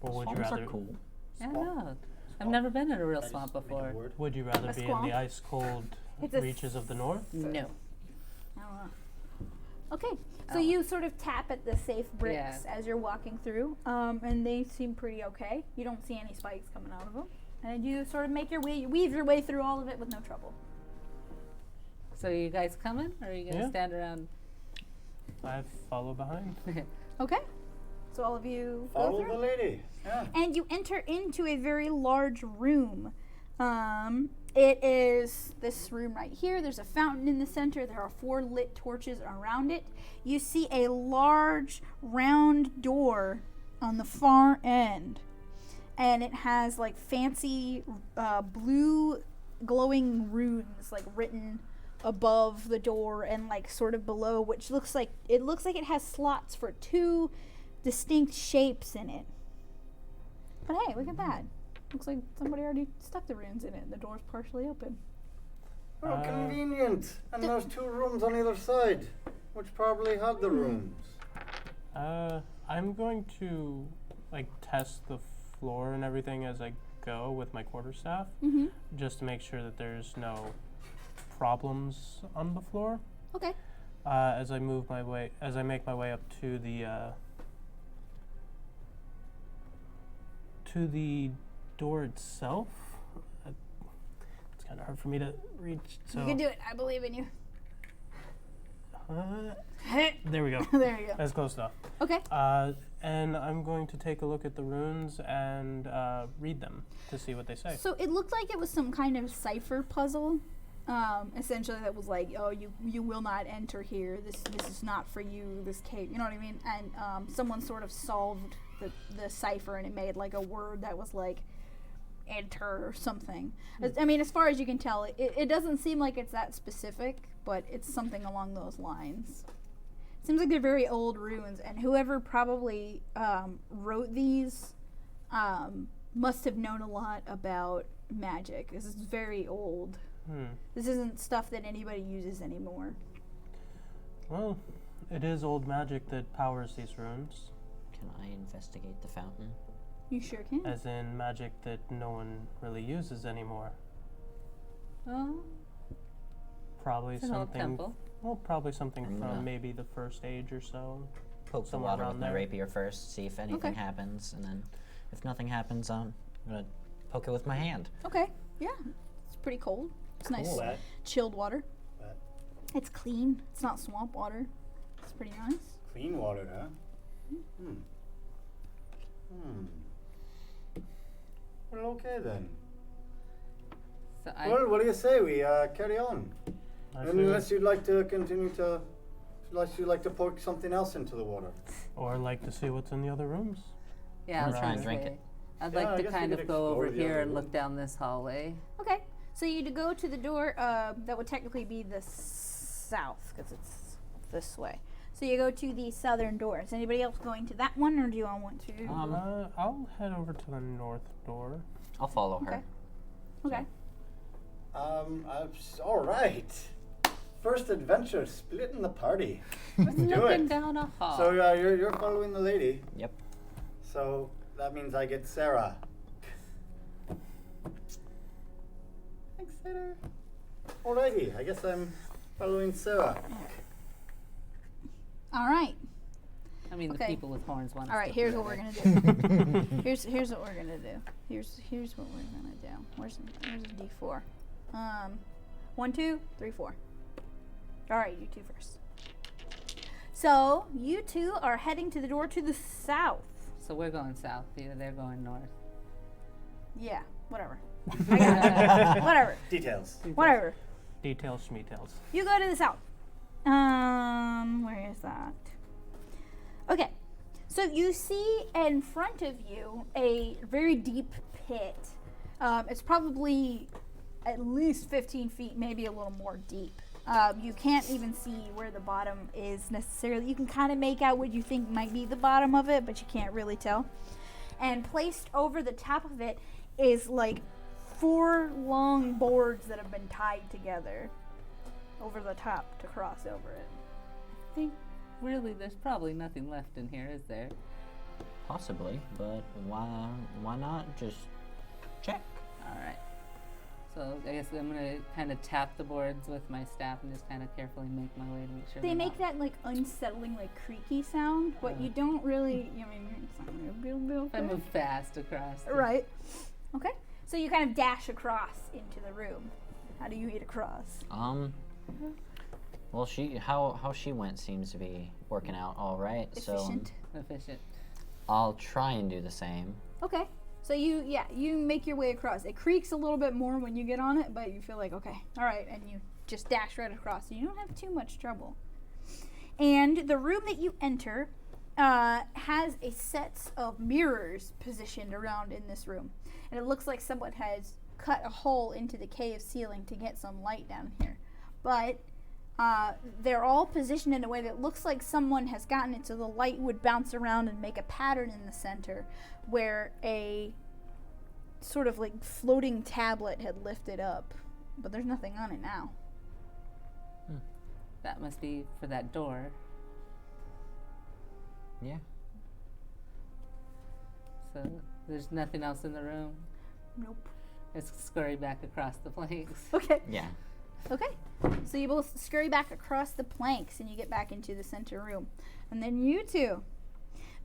Or would you Swamps rather? are cool. I don't Swamp? know. I've never been in a real Did I swamp just make a before. word? Would you rather A be in swamp? the ice cold It's a reaches of the north? No. I don't know. Okay, so Oh. you sort of tap at the safe bricks Yeah. as you're walking through, and they seem pretty okay. You don't see any spikes coming out of them, and you sort of make your way, weave your way through all of it with no trouble. So you guys coming, or are you gonna Yeah. stand around? I follow behind. Okay, so all of you go Follow through. the lady. Yeah. And you enter into a very large room. It is this room right here. There's a fountain in the center. There are 4 lit torches around it. You see a large round door on the far end. And it has like fancy blue glowing runes like written above the door and like sort of below, which looks like it has slots for 2 distinct shapes in it. But hey, look at that. Looks like somebody already stuck the runes in it and the door's partially open. Oh, convenient. And there's 2 rooms on either side, which probably have the rooms. I'm going to like test the floor and everything as I go with my quarterstaff, Mm-hmm. just to make sure that there's no problems on the floor. Okay. As I make my way up to the door itself. It's kind of hard for me to reach. So You can do it. I believe in you. there we go. There you go. That's close enough. Okay. And I'm going to take a look at the runes and read them to see what they say. So it looked like it was some kind of cipher puzzle. essentially that was like, oh, you will not enter here. This is not for you. This cave, you know what I mean? And someone sort of solved the cipher, and it made like a word that was like enter or something. I mean, as far as you can tell, it doesn't seem like it's that specific, but it's something along those lines. Seems like they're very old runes, and whoever probably wrote these must have known a lot about magic. This is very old. This isn't stuff that anybody uses anymore. Well, it is old magic that powers these runes. Can I investigate the fountain? You sure can. As in magic that no one really uses anymore. Oh. Probably It's an old something. temple. Well, probably something I'm from gonna- maybe the first age or so. Poke the Somewhere water around with my there. rapier first, see if anything Okay. happens, and then if nothing happens, I'm gonna poke it with my hand. Okay. Yeah. It's pretty cold. It's nice, Cool. Wet. chilled water. Wet. It's clean. It's not swamp water. It's pretty nice. Clean water, huh? Well, okay then. So Well, what do you say we carry on? I say- Unless you'd like to continue to, unless you'd like to poke something else into the water. Or like to see what's in the other rooms. yeah, I was Try gonna and drink say, it. I'd Yeah, I like to guess we kind could of go over explore the here other and look room. down this hallway. Okay. So you'd go to the door that would technically be the south, because it's this way. So you go to the southern door. Is anybody else going to that one, or do you all want to? I'll head over to the north door. I'll follow her. Okay. All right. First adventure, splitting the party. Let's do looking it. down a hall. So you're following the lady. Yep. So that means I get Sarah. Thanks, Sarah. Alrighty, I guess I'm following Sarah. All right. I mean, the okay. people with horns want. All us right. to Here's do what we're it. gonna do. Here's what we're gonna do. Here's what we're gonna do. Where's the D4? 1, 2, 3, 4. All right, you two first. So you two are heading to the door to the south. So we're going south. They're going north. Yeah. Whatever. I got it. Whatever. Details. Whatever. Details, schmeetails. You go to the south. Where is that? Okay. So you see in front of you a very deep pit. It's probably at least 15 feet, maybe a little more deep. You can't even see where the bottom is necessarily. You can kind of make out what you think might be the bottom of it, but you can't really tell. And placed over the top of it is like 4 long boards that have been tied together over the top to cross over it. I think really there's probably nothing left in here, is there? Possibly, but why not just check? All right. So I guess I'm gonna kind of tap the boards with my staff and just kind of carefully make my way to make sure. They they're make not- that like unsettling, like creaky sound, but you don't really. I mean, it's not really If I move fast across. the- right. Okay. So you kind of dash across into the room. How do you get across? Well, how she went seems to be working out all right. Efficient. Efficient. So I'll try and do the same. Okay. So you make your way across. It creaks a little bit more when you get on it, but you feel like, okay, all right, and you just dash right across. So you don't have too much trouble. And the room that you enter has a set of mirrors positioned around in this room. And it looks like someone has cut a hole into the cave ceiling to get some light down here. But they're all positioned in a way that looks like someone has gotten it so the light would bounce around and make a pattern in the center where a sort of like floating tablet had lifted up. But there's nothing on it now. That must be for that door. Yeah. So there's nothing else in the room. Nope. Let's scurry back across the planks. Okay. Yeah. Okay. So you both scurry back across the planks and you get back into the center room. And then you two,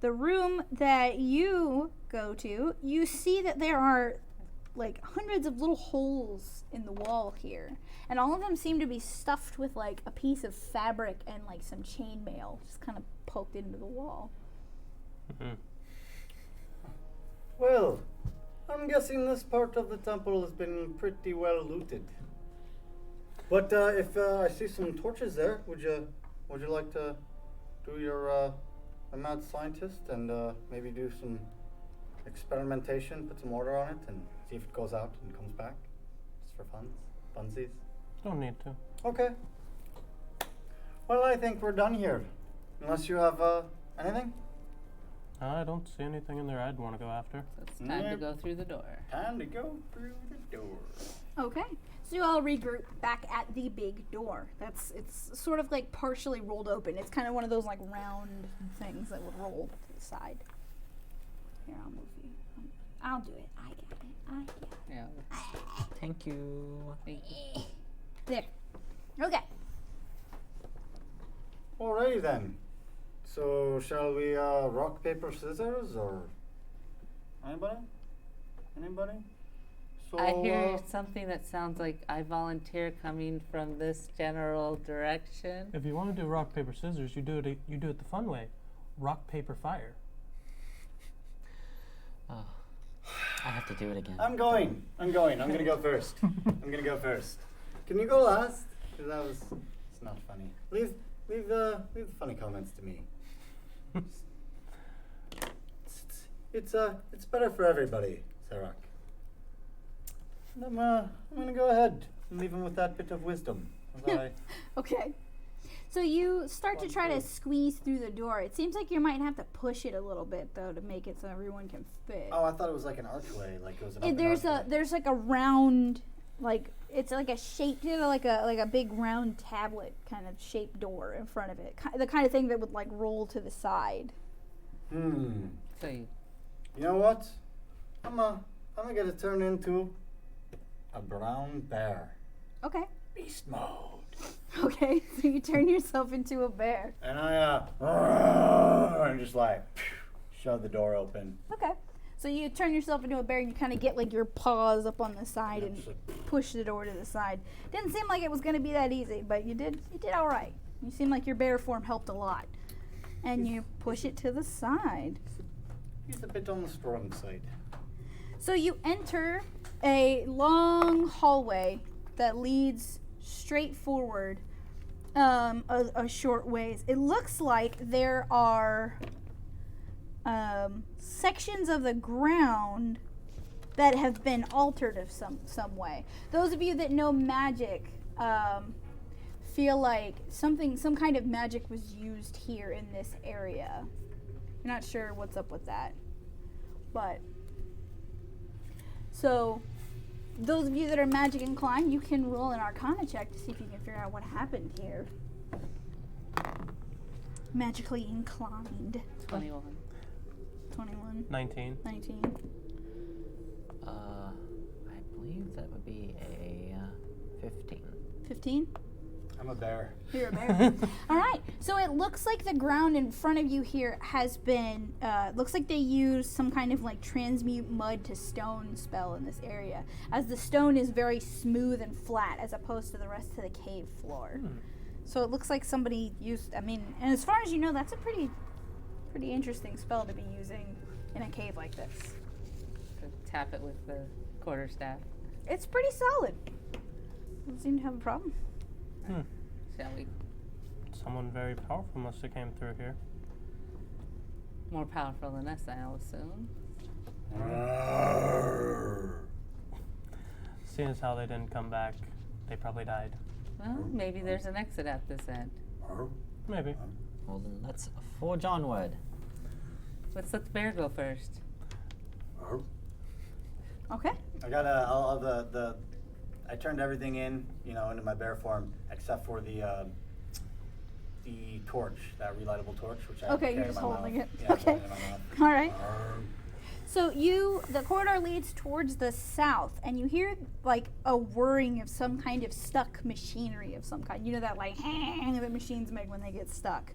the room that you go to, you see that there are like hundreds of little holes in the wall here. And all of them seem to be stuffed with like a piece of fabric and like some chainmail just kind of poked into the wall. Well, I'm guessing this part of the temple has been pretty well looted. But if I see some torches there, would you like to do your a mad scientist and maybe do some experimentation, put some order on it, and see if it goes out and comes back, just for funsies? Don't need to. Okay. Well, I think we're done here. Unless you have anything? I don't see anything in there I'd want to go after. So it's time to go through the door. Time to go through the door. Okay. So you all regroup back at the big door. It's sort of like partially rolled open. It's kind of one of those like round things that would roll to the side. Here, I'll move you. I'll do it. I get it. Yeah. Thank you. There. Okay. Alrighty then. So shall we rock, paper, scissors, or anybody? Anybody? So I hear something that sounds like I volunteer coming from this general direction. If you want to do rock, paper, scissors, you do it the fun way. Rock, paper, fire. Oh, I have to do it again. I'm going. I'm gonna go first. Can you go last? Because it's not funny. Leave the funny comments to me. It's better for everybody, Sarak. And I'm gonna go ahead and leave him with that bit of wisdom. Okay. So you start to try to squeeze through the door. It seems like you might have to push it a little bit though to make it so everyone can fit. Oh, I thought it was like an archway, like it was an There's like a round, like it's like a shaped, like a big round tablet kind of shaped door in front of it. The kind of thing that would like roll to the side. So You know what? I'm gonna get it turned into a brown bear. Okay. Beast mode. Okay. So you turn yourself into a bear. And and just like shove the door open. Okay. So you turn yourself into a bear and you kind of get like your paws up on the side and push the door to the side. Didn't seem like it was going to be that easy, but you did all right. You seem like your bear form helped a lot. And you push it to the side. He's a bit on the strong side. So you enter a long hallway that leads straight forward a short ways. It looks like there are sections of the ground that have been altered of some way. Those of you that know magic feel like some kind of magic was used here in this area. You're not sure what's up with that, but so those of you that are magic inclined, you can roll an Arcana check to see if you can figure out what happened here. Magically inclined. 21. 21. 19. 19. I believe that would be a 15. 15? I'm a bear. You're a bear. All right. So it looks like the ground in front of you here has been, looks like they used some kind of like transmute mud to stone spell in this area, as the stone is very smooth and flat as opposed to the rest of the cave floor. So it looks like somebody used, and as far as you know, that's a pretty interesting spell to be using in a cave like this. To tap it with the quarterstaff. It's pretty solid. Doesn't seem to have a problem. Shall we? Someone very powerful must have came through here. More powerful than us, I'll assume. Seeing as how they didn't come back, they probably died. Well, maybe there's an exit at this end. Maybe. Well, then let's forge onward. Let's let the bear go first. Okay. I got I turned everything in, into my bear form, except for the torch, that relightable torch, which I Okay, carry you're in just my holding mouth. it. Yeah, Okay. I carry it in my mouth. All right. So the corridor leads towards the south, and you hear like a whirring of some kind of stuck machinery of some kind. You know that like that machines make when they get stuck.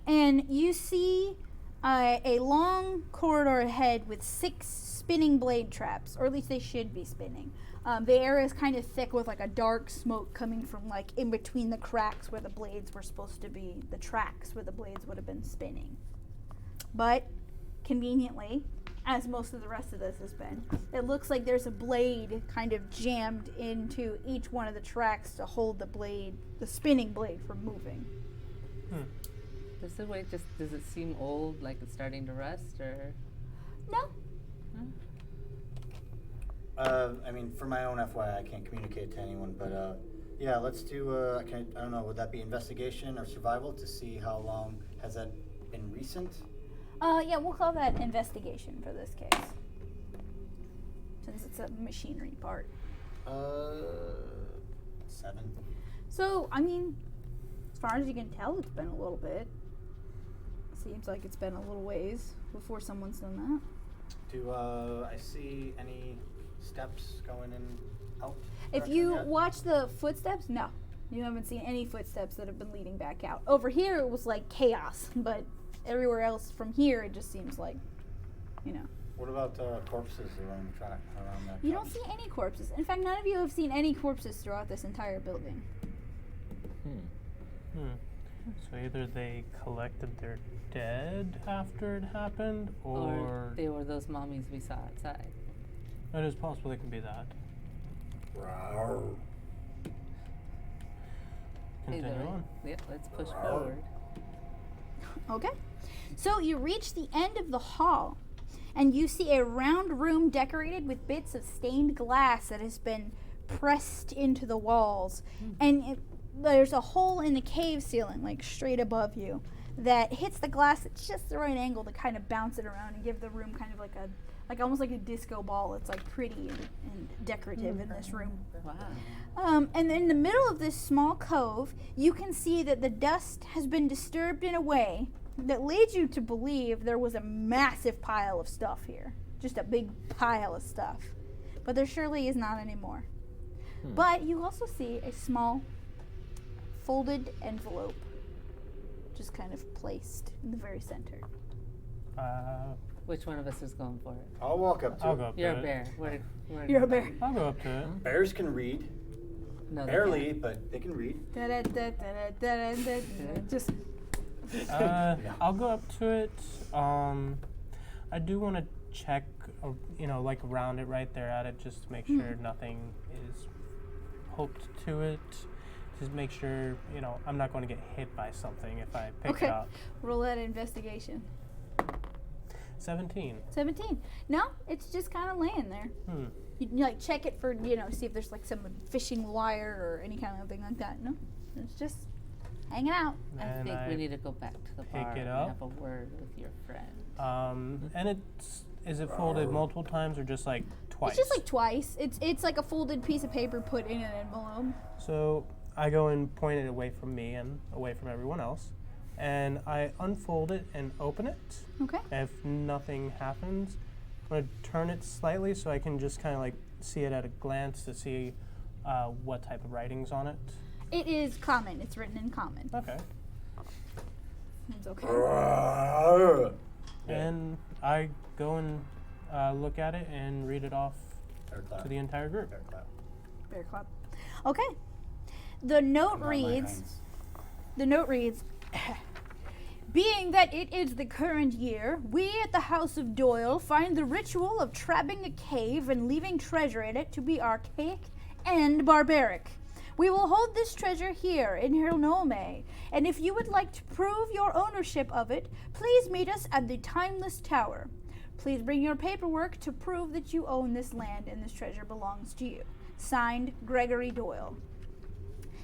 And you see a long corridor ahead with 6 spinning blade traps, or at least they should be spinning. The air is kind of thick with like a dark smoke coming from like in between the cracks where the blades were supposed to be, the tracks where the blades would have been spinning. But conveniently, as most of the rest of this has been. It looks like there's a blade kind of jammed into each one of the tracks to hold the blade, the spinning blade, from moving. Does it seem old, like it's starting to rust, or? No. I mean, for my own FYI, I can't communicate to anyone, but yeah, let's do. I don't know. Would that be investigation or survival to see how long has that been recent? Yeah, we'll call that investigation for this case, since it's a machinery part. 7. So, I mean, as far as you can tell, it's been a little bit. Seems like it's been a little ways before someone's done that. Do I see any steps going in out? If you watch the footsteps, no. You haven't seen any footsteps that have been leading back out. Over here, it was like chaos, but everywhere else from here, it just seems like, you know. What about corpses around the track? Around that You don't see any corpses. In fact, none of you have seen any corpses throughout this entire building. So either they collected their dead after it happened, or they were those mummies we saw outside. it is possible it can be that. Continue Either way. on. Yep, let's push forward. Okay. So you reach the end of the hall, and you see a round room decorated with bits of stained glass that has been pressed into the walls. And there's a hole in the cave ceiling, like straight above you, that hits the glass at just the right angle to kind of bounce it around and give the room kind of like almost like a disco ball. It's like pretty and decorative in this room. Wow. And in the middle of this small cove, you can see that the dust has been disturbed in a way that leads you to believe there was a massive pile of stuff here. Just a big pile of stuff. But there surely is not anymore. But you also see a small folded envelope just kind of placed in the very center. Which one of us is going for it? I'll walk up to I'll it. go up You're to a it. bear. You're a bear. I'll go up to it. Bears can read. No, they Barely, can't. but they can read. Just I'll go up to it. I do want to check, like around it, right there at it, just to make sure nothing is hooked to it. Just make sure, I'm not going to get hit by something if I pick it up. roll that investigation. 17. 17. No, it's just kind of laying there. You like check it for, see if there's like some fishing wire or any kind of thing like that. No, it's just hanging out. I And think I we need to go back to the pick bar it and up. have a word with your friend. And is it folded multiple times or just like twice? It's just like twice. It's like a folded piece of paper put in an envelope. So I go and point it away from me and away from everyone else. And I unfold it and open it. Okay. If nothing happens, I'm going to turn it slightly so I can just kind of like see it at a glance to see what type of writing's on it. It is common. It's written in common. Okay. It's okay. And I go and look at it and read it off Bear clap. to the entire group. Bear clap. Bear club. Okay. The note Not my reads. hands. The note reads, being that it is the current year, we at the House of Doyle find the ritual of trapping a cave and leaving treasure in it to be archaic and barbaric. We will hold this treasure here in Hirnome, and if you would like to prove your ownership of it, please meet us at the Timeless Tower. Please bring your paperwork to prove that you own this land and this treasure belongs to you. Signed, Gregory Doyle.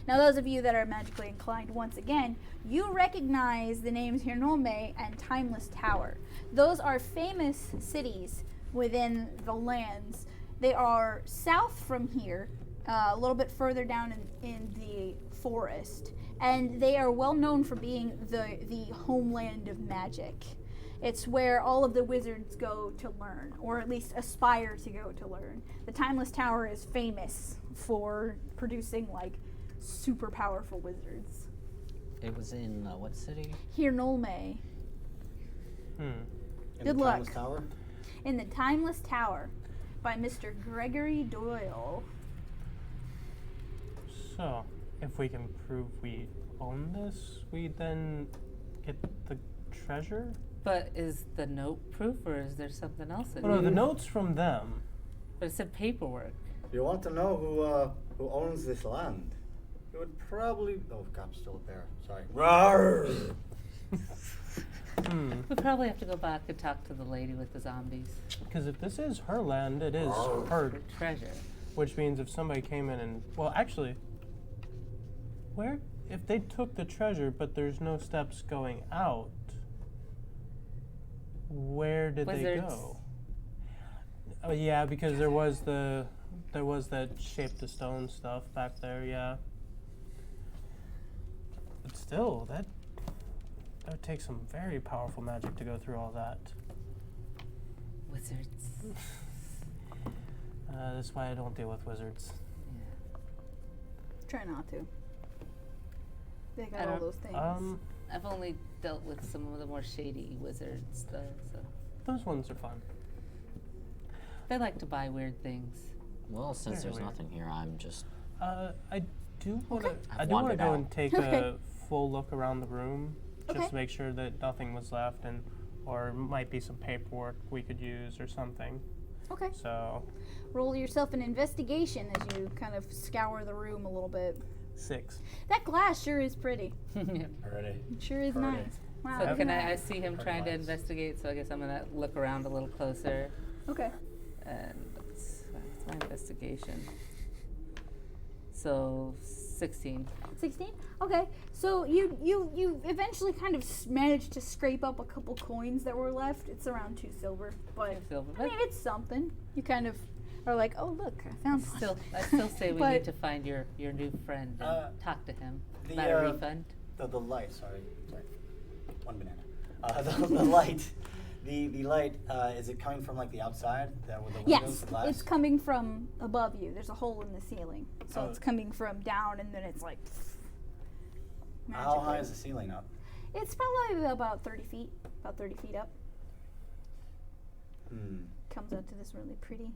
Now, those of you that are magically inclined, once again, you recognize the names Hirnome and Timeless Tower. Those are famous cities within the lands. They are south from here, a little bit further down in the forest, and they are well known for being the homeland of magic. It's where all of the wizards go to learn, or at least aspire to go to learn. The Timeless Tower is famous for producing, like, super powerful wizards. It was in what city? Hirnolme. In Good the luck. Timeless Tower? In the Timeless Tower by Mr. Gregory Doyle. So, if we can prove we own this, we then get the treasure? But is the note proof, or is there something else in Oh, no, it? the note's from them. But it said paperwork. You want to know who owns this land? It would probably. Oh, God, I'm still a bear. Sorry. Rawr! We probably have to go back and talk to the lady with the zombies. Because if this is her land, it is her, For treasure. which means if somebody came in and, well, actually, where, if they took the treasure but there's no steps going out, where did they Wizards. go? Oh yeah, because there was that shape to stone stuff back there, yeah. But still, that would take some very powerful magic to go through all that. Wizards. That's why I don't deal with wizards. Yeah. Try not to. They I got all don't- those things. I've only dealt with some of the more shady wizards, though, so. Those ones are fun. They like to buy weird things. Well, since Very there's weird. nothing here, I'm just. I do want to. Okay. I I've do want to wandered go out. and take Okay. a full look around the room, just Okay. to make sure that nothing was left, and or might be some paperwork we could use or something. Okay. So Roll yourself an investigation as you kind of scour the room a little bit. 6. That glass sure is pretty. Yeah. Already. It sure is Pretty. nice. Wow. So look can at I that. see him trying to Fertilize. investigate, so I guess I'm gonna look around a little closer. Okay. And that's my investigation. So 16. 16. Okay. So you eventually kind of managed to scrape up a couple coins that were left. It's around 2 silver, but Silver, I but mean it's something. You kind of are like, oh look, I found one. I still say we But- need to find your new friend and talk to him the, about a refund. The light. Sorry. 1 banana. The light. The light. Is it coming from like the outside? That with the windows, Yes, the glass? it's coming from above you. There's a hole in the ceiling, so Oh. it's coming from down, and then it's like. How high magically. is the ceiling up? It's probably about 30 feet. About 30 feet up. Comes out to this really pretty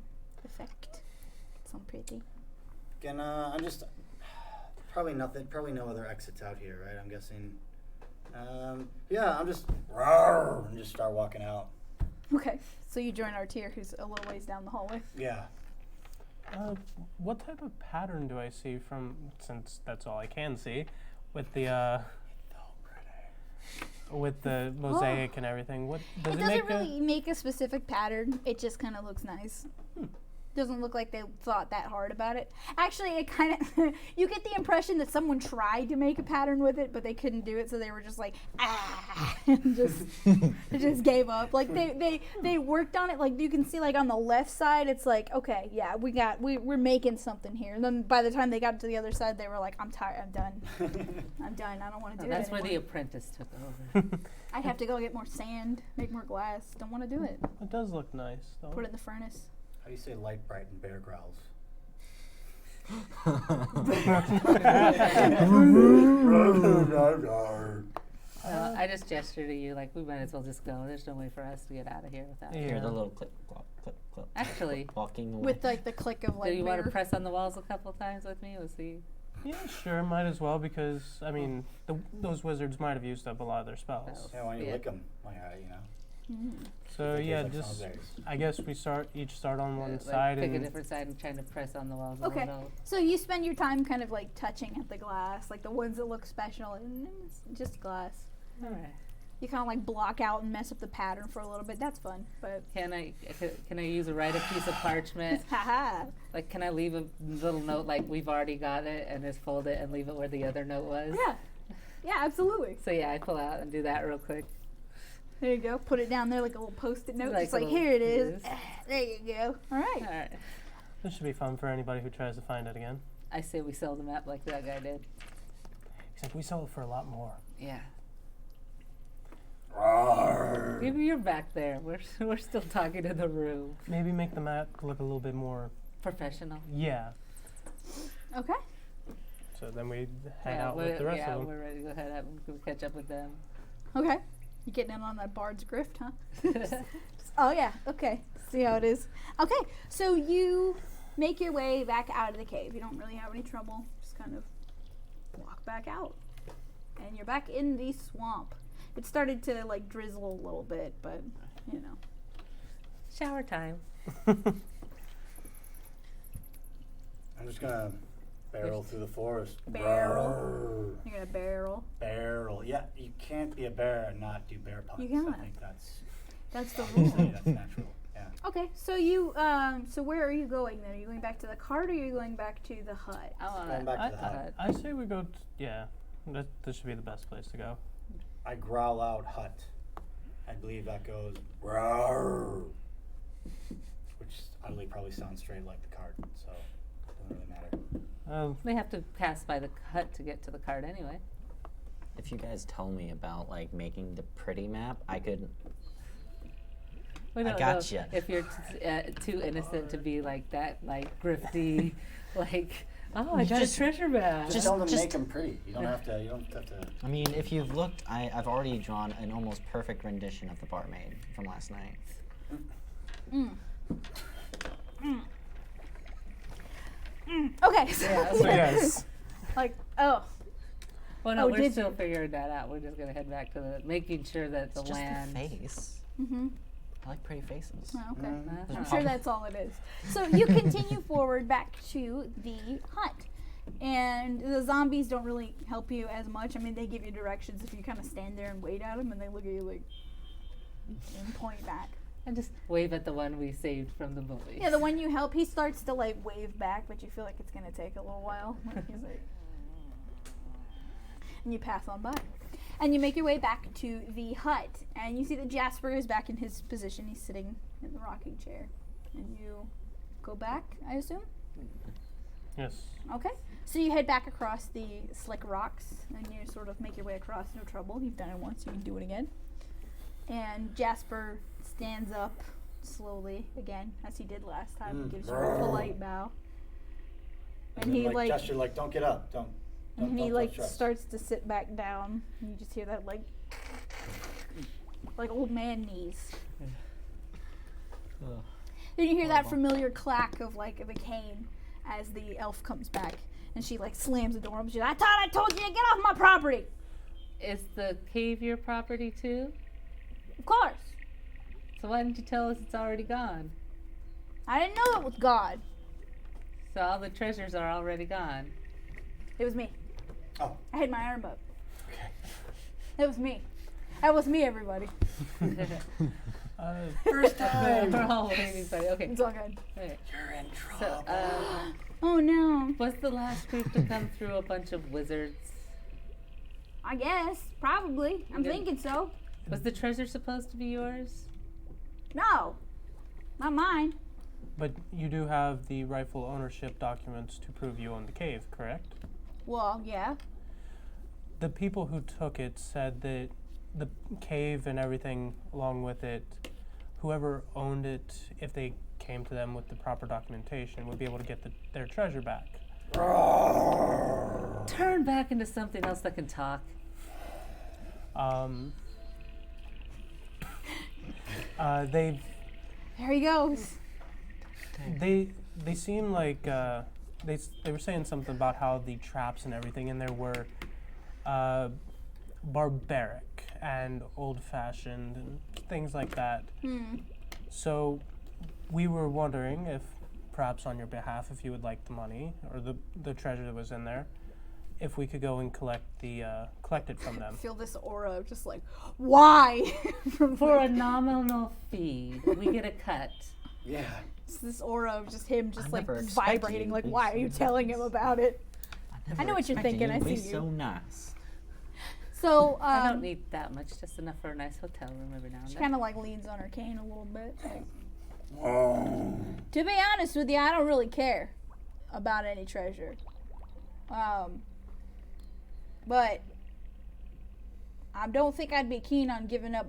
effect. It's so pretty. Can I'm just probably nothing. Probably no other exits out here, right? I'm guessing. Yeah, I'm just rawr, and just start walking out. Okay, so you join Artir, who's a little ways down the hallway. Yeah. What type of pattern do I see from, since that's all I can see, with the with the mosaic and everything? What does It it doesn't make? really make a specific pattern. It just kind of looks nice. Doesn't look like they thought that hard about it. Actually, it kind of you get the impression that someone tried to make a pattern with it, but they couldn't do it, so they were just like and just gave up. Like they worked on it. Like you can see, like on the left side, it's like okay, yeah, we're making something here. And then by the time they got to the other side, they were like, I'm tired, I'm done, I'm done. I don't want to do That's it where the anymore. apprentice took over. I'd have to go get more sand, make more glass. Don't want to do it. It does look nice, though. Put it in the furnace. How do you say light, bright, and bear growls? I just gesture to you like we might as well just go. There's no way for us to get out of here without. Yeah. Hear the little click, clop, click, clop. Actually, Walking away. With like the click of like do you want to bear. press on the walls a couple times with me? We'll see. Yeah, sure, might as well, because I mean, those wizards might have used up a lot of their spells. Yeah, why don't you Yeah. lick them? Like, you know. So They taste yeah, like just strawberries. I guess we each start on one Like, side pick a and different side and trying to press on the walls a Okay. little. So you spend your time kind of like touching at the glass, like the ones that look special, and it's just glass. All right. You kind of like block out and mess up the pattern for a little bit. That's fun, but Can I write a piece of parchment? haha. Like, can I leave a little note like we've already got it and just fold it and leave it where the other note was? Yeah, yeah, absolutely. So yeah, I pull out and do that real quick. There you go. Put it down there like a little post-it note, Like just a like little- here it is. it is. There you go. All right. All right. this should be fun for anybody who tries to find it again. I say we sell the map like that guy did. He's like, we sell it for a lot more. Yeah. Rawr. Maybe you're back there. We're still talking in the room. Maybe make the map look a little bit more. Professional. Yeah. Okay. So then we hang out with the rest of them. we're ready to go head up and catch up with them. Okay. You getting in on that bard's grift, huh? Oh yeah. Okay. See how it is. Okay. So you make your way back out of the cave. You don't really have any trouble. Just kind of walk back out, and you're back in the swamp. It started to like drizzle a little bit, but you know. Shower time. I'm just gonna barrel through the forest. Barrel. Roar. You're gonna barrel. Barrel. Yeah, you can't be a bear and not do bear puns. You can't. I think that's That's the obviously rule. that's natural. Yeah. Okay, so you so where are you going then? Are you going back to the cart or are you going back to the hut? I want Going back to the hut. I say we go. Yeah, this should be the best place to go. I growl out hut. I believe that goes roar, which utterly probably sounds straight like the cart, so it doesn't really matter. They have to pass by the hut to get to the cart anyway. If you guys tell me about like making the pretty map, I could. We don't gotcha. know if you're too innocent to be like that, like grifty, like, oh, I got a treasure map. Just tell them to make them pretty. You don't have to. You don't have to. I mean, if you've looked, I've already drawn an almost perfect rendition of the barmaid from last night. Okay. Yeah, So yes, Like, oh. Well, no, Oh, we're did still you? figuring that out. We're just gonna head back to the making sure that the It's just land. the face. Mm-hmm. I like pretty faces. Oh, okay. Uh-huh. I'm sure that's all it is. So you continue forward back to the hut. And the zombies don't really help you as much. I mean, they give you directions if you kind of stand there and wait at them, and they look at you like, and point back. And just wave at the one we saved from the bully. Yeah, the one you help, he starts to like wave back, but you feel like it's going to take a little while. Like, he's like, and you pass on by. And you make your way back to the hut, and you see that Jasper is back in his position. He's sitting in the rocking chair. And you go back, I assume? yes. Okay. So you head back across the slick rocks, and you sort of make your way across, no trouble. You've done it once, you can do it again. And Jasper stands up slowly again, as he did last time. He gives you a polite bow. And he like gesture like, don't get up, don't. and he don't like stress. starts to sit back down, and you just hear that like old man knees. Ugh. Then you hear that Horrible. familiar clack of like of a cane as the elf comes back, and she like slams the door open. She's like, I thought I told you to get off my property. Is the cave your property too? Of course. So why didn't you tell us it's already gone? I didn't know it was God. So all the treasures are already gone. It was me. Oh, I had my arm up. okay. It was me. That was me, everybody. First time. We're all waiting for you. Okay. It's all good. Okay. You're in So, trouble. Oh no. was the last group to come through a bunch of wizards? I guess. Probably. I'm Yeah. thinking so. Was the treasure supposed to be yours? No. Not mine. But you do have the rightful ownership documents to prove you own the cave, correct? Well, yeah. The people who took it said that the cave and everything along with it, whoever owned it, if they came to them with the proper documentation, would be able to get their treasure back. Turn back into something else that can talk. They've There he goes. They seem like they were saying something about how the traps and everything in there were barbaric and old-fashioned and things like that. So we were wondering if perhaps on your behalf, if you would like the money or the treasure that was in there, if we could go and collect it from them. Feel this aura of just like, why? For a nominal fee, we get a cut. Yeah. It's this aura of just him just I like never expected vibrating you like, to be why are so you telling him nice. about it? never know what you're expected thinking, you I to be see you. so nice. So I don't need that much, just enough for a nice hotel room every now and she then. kind of like leans on her cane a little bit. Like, Oh. to be honest with you, I don't really care about any treasure. But I don't think I'd be keen on giving up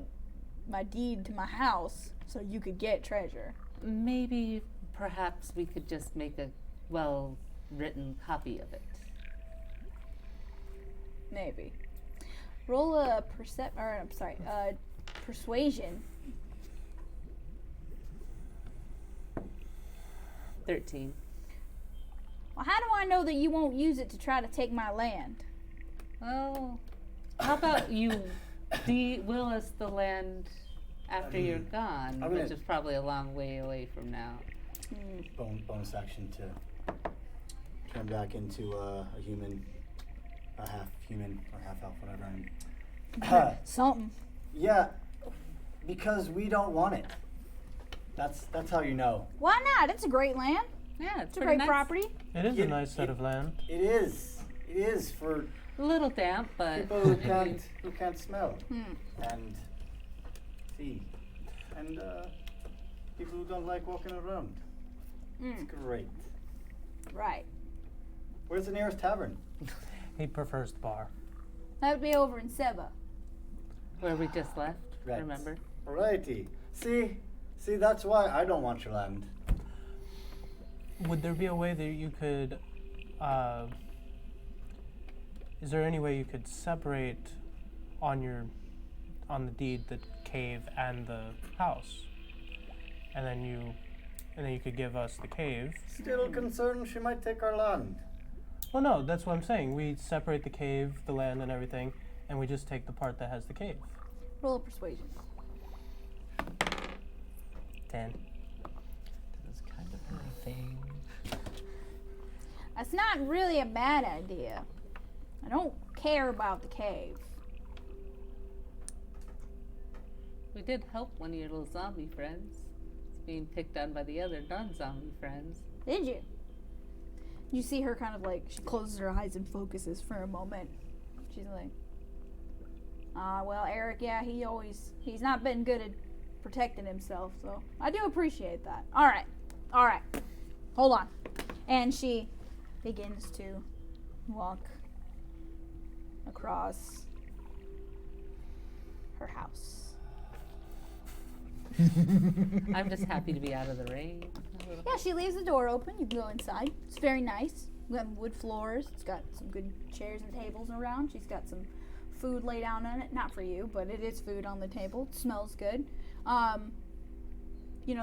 my deed to my house so you could get treasure. Maybe, perhaps we could just make a well-written copy of it. Maybe. Roll a persuasion. 13. Well, how do I know that you won't use it to try to take my land? Well, how about you Do you will us the land after you're gone, I'm which gonna- is probably a long way away from now. Bonus action to turn back into a human, a half human or half elf, whatever I am. Something. Yeah, because we don't want it. That's how you know. Why not? It's a great land. Yeah, It's a pretty great nice. property. It is Yeah, a nice set of land. It is. It is for A little damp, but people who can't smell Hmm. and see, and people who don't like walking around. Mm. It's great. Right. Where's the nearest tavern? He prefers the bar. That would be over in Seba. where we just left. Right. Remember? Righty. See, that's why I don't want your land. Would there be a way that you could, is there any way you could separate on the deed the cave and the house? And then you could give us the cave. Still concerned she might take our land. Well, no, that's what I'm saying. We separate the cave, the land, and everything, and we just take the part that has the cave. Roll a persuasion. 10. That's kind of her thing. That's not really a bad idea. I don't care about the cave. We did help one of your little zombie friends. It's being picked on by the other non-zombie friends. Did you? You see her kind of like, she closes her eyes and focuses for a moment. She's like, well, Eric, yeah, he's not been good at protecting himself, so I do appreciate that. All right, hold on. And she begins to walk across her house. I'm just happy to be out of the rain. Yeah, she leaves the door open. You can go inside. It's very nice. We've got wood floors. It's got some good chairs and tables around. She's got some food laid out on it. Not for you, but it is food on the table. It smells good.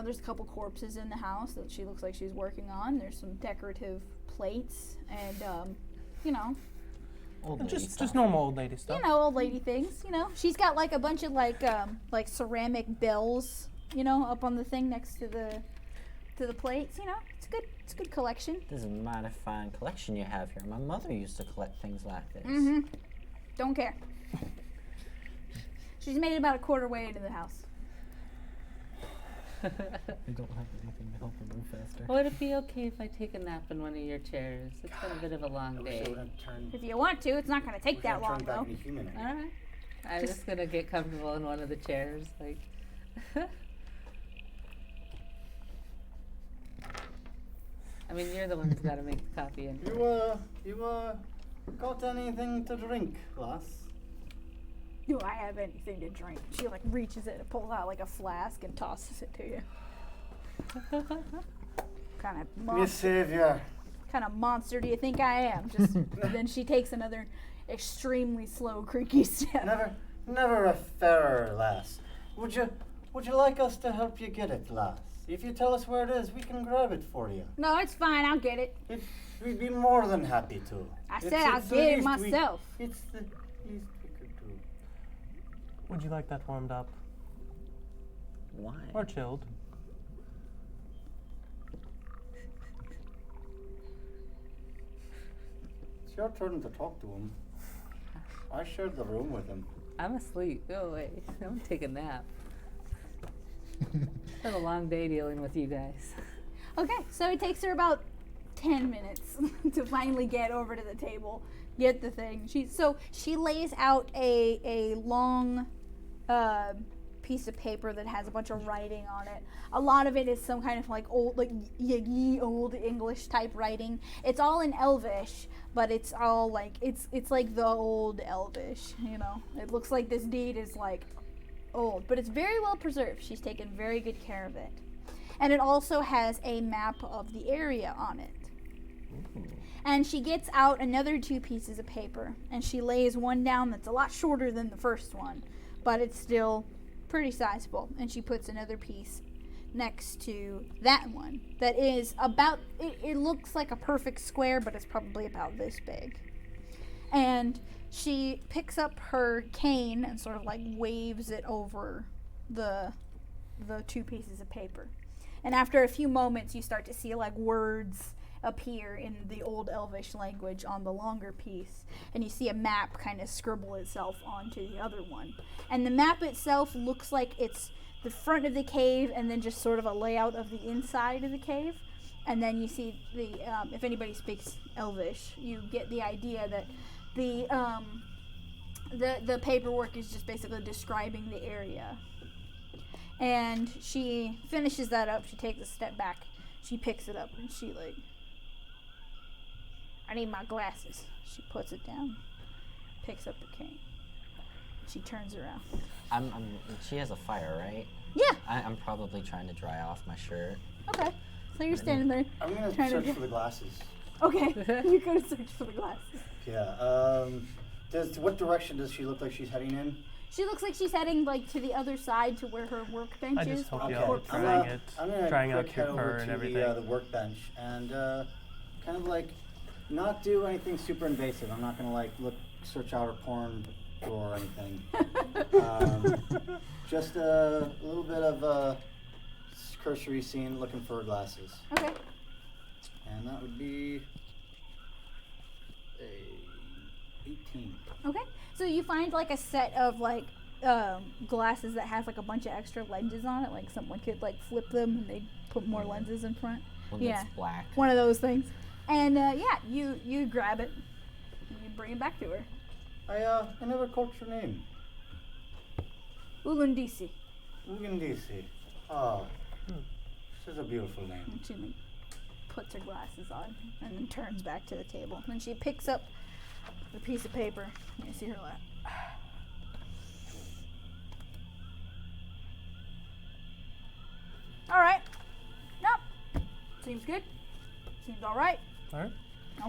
There's a couple corpses in the house that she looks like she's working on. There's some decorative plates and, Old lady Just stuff. normal old lady stuff. old lady things. She's got like a bunch of like ceramic bells, up on the thing next to the plates. It's a good collection. This is a mighty fine collection you have here. My mother used to collect things like this. Mm-hmm. Don't care. She's made it about a quarter way into the house. I don't have anything to help her move faster. Would it be okay if I take a nap in one of your chairs? It's been a bit of a long I wish I day. would have turned. If you want to, it's not going to take that long Back though. into human. Alright. I'm just gonna get comfortable in one of the chairs, like. I mean, you're the one who's gotta make the coffee and. You got anything to drink, lass? Do I have anything to drink? She like reaches it and pulls out like a flask and tosses it to you. Me savior. Kind of monster do you think I am? Just then she takes another extremely slow, creaky step. Never a fairer, lass. Would you like us to help you get it, lass? If you tell us where it is, we can grab it for you. No, it's fine. I'll get it. We'd be more than happy to. I It's- said I'll it's the get it least we- myself. It's the least we could do. Would you like that warmed up Why? or chilled? It's your turn to talk to him. I shared the room with him. I'm asleep. Go away. I'm gonna take a nap. It's been a long day dealing with you guys. Okay, so it takes her about 10 minutes to finally get over to the table, get the thing. She lays out a long piece of paper that has a bunch of writing on it. A lot of it is some kind of like old, like ye old English type writing. It's all in Elvish, but it's all like it's like the old Elvish. It looks like this deed is like old, but it's very well preserved. She's taken very good care of it. And it also has a map of the area on it. And she gets out another 2 pieces of paper, and she lays one down that's a lot shorter than the first one, but it's still pretty sizable. And she puts another piece next to that one that is about, it looks like a perfect square, but it's probably about this big. And she picks up her cane and sort of like waves it over the two pieces of paper. And after a few moments, you start to see like words appear in the old Elvish language on the longer piece, and you see a map kind of scribble itself onto the other one. And the map itself looks like it's the front of the cave and then just sort of a layout of the inside of the cave. And then you see the if anybody speaks Elvish, you get the idea that the paperwork is just basically describing the area. And she finishes that up. She takes a step back. She picks it up and she like, I need my glasses. She puts it down, picks up the cane. She turns around. She has a fire, right? Yeah. I'm probably trying to dry off my shirt. Okay. So you're standing there. I'm gonna trying search to for the glasses. Okay. You go to search for the glasses. Yeah. What direction does she look like she's heading in? She looks like she's heading like to the other side to where her workbench I is. just hope Okay. y'all I'm gonna trying out quick your head fur over and to everything. the workbench and kind of like not do anything super invasive. I'm not gonna like search out her porn drawer or anything. Just a little bit of cursory scene, looking for glasses, Okay. and that would be a 18. Okay. So you find like a set of like glasses that has like a bunch of extra lenses on it. Like someone could like flip them and they put more lenses in front. One Yeah. that's black. One of those things. And yeah, you grab it and you bring it back to her. I never caught your name. Ugundisi. Ugandisi. Oh, this is a beautiful name. And she like, puts her glasses on and then turns back to the table. And she picks up the piece of paper. You see her laugh. All right. Nope. Seems good. Seems all right. All right.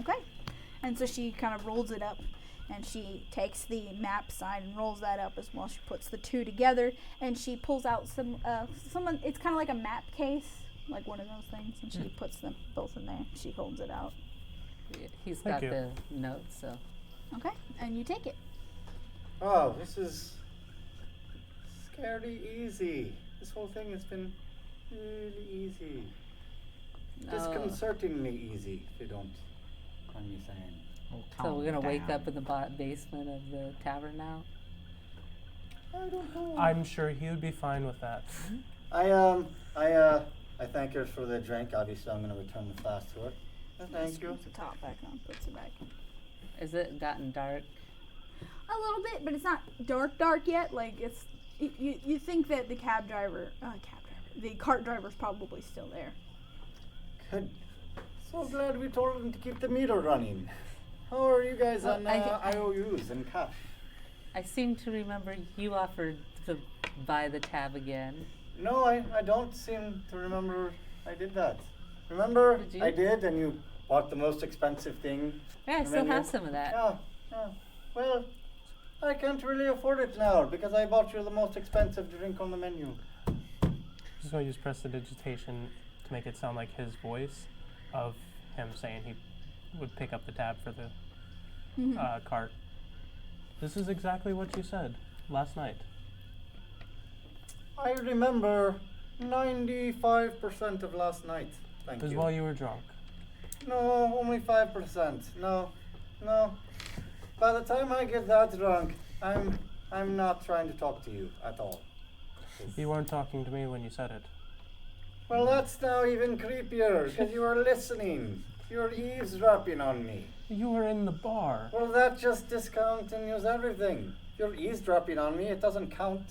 Okay. And so she kind of rolls it up, and she takes the map side and rolls that up as well. She puts the two together, and she pulls out someone. It's kind of like a map case, like one of those things, and she puts them both in there. She holds it out. He's Thank got you. the notes, so. Okay, and you take it. Oh, this is scaredy easy. This whole thing has been really easy. Disconcertingly easy, if you don't mind me saying. Oh, So calm we're gonna wake down. up in the basement of the tavern now. I don't know. I'm sure he would be fine with that. I thank her for the drink. Obviously, I'm gonna return the flask to her. Thank you. Puts the top back on, puts it back. Is it gotten dark? A little bit, but it's not dark yet. Like it's, you think that the the cart driver's probably still there. Good. So glad we told them to keep the meter running. How are you guys Well, on I- IOUs and cash? I seem to remember you offered to buy the tab again. No, I don't seem to remember I did that. Remember, Did you? I did, and you bought the most expensive thing. Yeah, I And still then have you- some of that. Yeah. Well, I can't really afford it now because I bought you the most expensive drink on the menu. Just going to use prestidigitation to make it sound like his voice of him saying he would pick up the tab for the cart. This is exactly what you said last night. I remember 95% of last night. Thank It was you. while you were drunk. No, only 5%. No. By the time I get that drunk, I'm not trying to talk to you at all. You weren't talking to me when you said it. Well, that's now even creepier because you were listening. You were eavesdropping on me. You were in the bar. Well, that just discontinues everything. If you're eavesdropping on me, it doesn't count.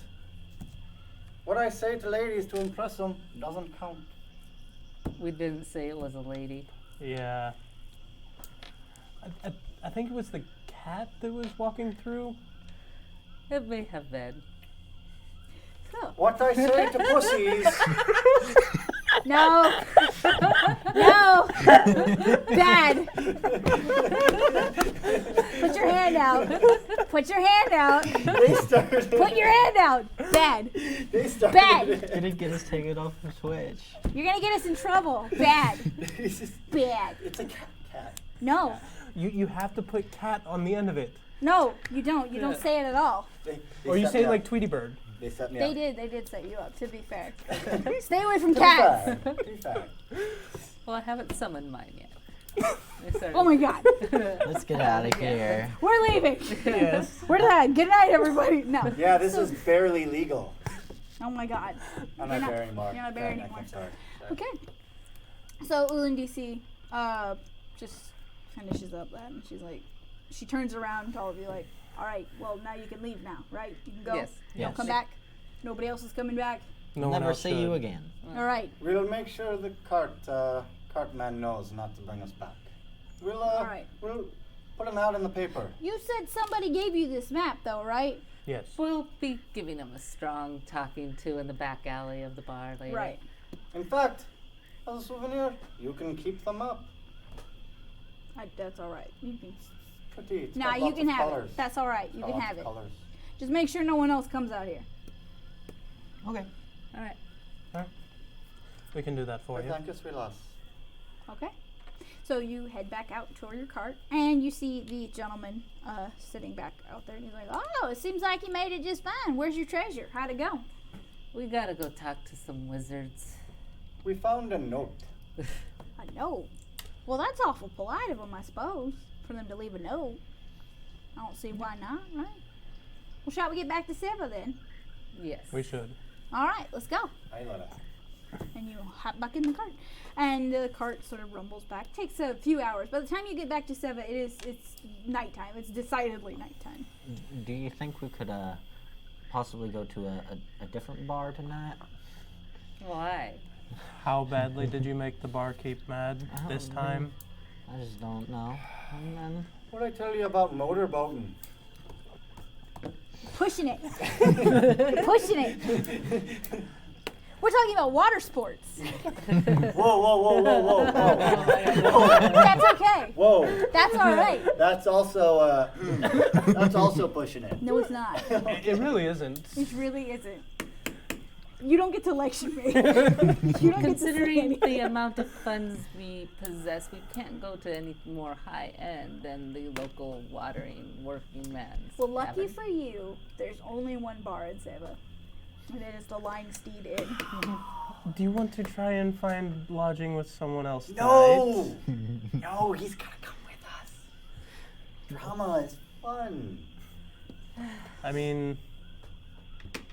What I say to ladies to impress them doesn't count. We didn't say it was a lady. Yeah. I think it was the cat that was walking through. It may have been. So What I say to pussies. no, no, Dad. Put your hand out. Put your hand out. They started. Put your hand out, Dad. They started. Bad. Didn't get us taken off of Twitch. You're gonna get us in trouble. Bad. It's just- Bad. It's a cat. No. You have to put cat on the end of it. No, you don't. You don't say it at all. They Or you set say me it like up. Tweety Bird. They set me They up. did set you up, to be fair. Stay away from To be cats. fair, to be fair. Well, I haven't summoned mine yet. Oh my god. Let's get out of here. We're leaving. Yes. We're done. Good night, everybody. No. Yeah, this is barely legal. Oh my god. I'm You're not not- there anymore. you're not there Sorry, anymore. I'm sorry. Okay. So Ulundisi just finishes up that, and she's like, she turns around to all of you like, all right, well now you can leave now, right? You can go. Yes. Don't Yes. come back. Nobody else is coming back. No one Never else see you should. again. All right. We'll make sure the cartman knows not to bring us back. We'll right. we'll put him out in the paper. You said somebody gave you this map, though, right? Yes. We'll be giving them a strong talking to in the back alley of the bar later. Right. In fact, as a souvenir, you can keep them up. That's all right. You can. Pretty. It's Nah, got you lots can of have colors. it. That's all right. You Got can lots have of it. Colors. Just make sure no one else comes out here. Okay. All right. We can do that for you. Thank you, sweetheart. Okay. So you head back out toward your cart, and you see the gentleman sitting back out there. And he's like, "Oh, it seems like you made it just fine. Where's your treasure? How'd it go?" We gotta go talk to some wizards. We found a note. I know. Well, that's awful polite of them, I suppose, for them to leave a note. I don't see why not, right? Well, shall we get back to Siva then? Yes. We should. All right, let's go. I love it. And you hop back in the cart, and the cart sort of rumbles back. Takes a few hours. By the time you get back to Siva, it's nighttime. It's decidedly nighttime. Do you think we could possibly go to a different bar tonight? Why? How badly did you make the barkeep mad this time? I just don't know. And then What'd I tell you about motorboating? Pushing it. Pushing it. We're talking about water sports. Whoa. That's okay. Whoa. That's all right. That's also that's also pushing it. No, it's not. It really isn't. It really isn't. You don't get to lecture me. You don't get to say Considering anything. the amount of funds we possess, we can't go to any more high end than the local watering working man's. Well, lucky tavern. for you, there's only one bar in Seva, and it is the Lying Steed Inn. Do you want to try and find lodging with someone else No, no, he's gotta come with us. Drama is fun. tonight? I mean,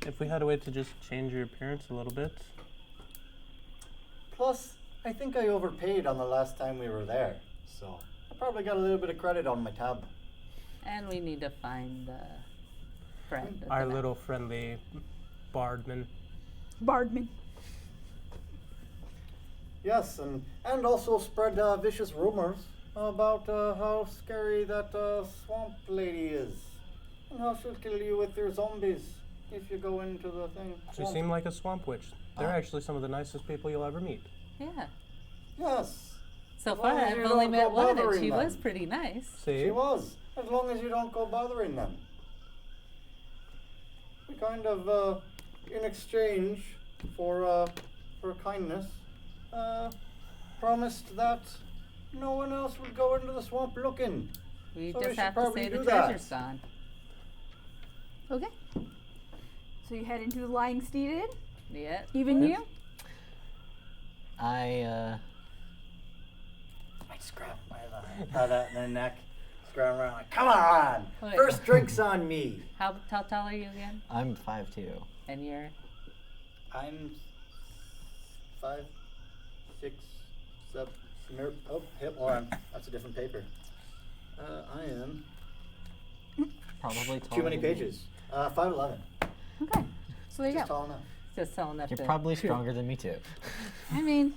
if we had a way to just change your appearance a little bit. Plus, I think I overpaid on the last time we were there, so I probably got a little bit of credit on my tab. And we need to find a friend. at Our the little friendly bardman. Bardman. Yes, and also spread vicious rumors about how scary that swamp lady is, and how she'll kill you with your zombies if you go into the thing. She swamp. seemed like a swamp witch. They're actually some of the nicest people you'll ever meet. Yeah. Yes, So As far, long as I've you only don't met go one, and bothering she them. was pretty nice. See? she was. As long as you don't go bothering them. We kind of, in exchange for kindness, promised that no one else would go into the swamp looking. We So we just should have to probably say the do that. treasure's gone. Okay. So you head into the Lying Steed Inn? Yeah. Even you? I I scrap by the neck, scrap around like, come on! Wait. First drink's on me. How tall are you again? I'm 5'2". And you're? I'm 5, 6, 7. Oh, hip. Hold on. That's a different paper. I am Probably taller too many than you. pages. 5'11". Okay. So there you Just go. tall enough. Just tall enough You're to. probably stronger than me too. I mean,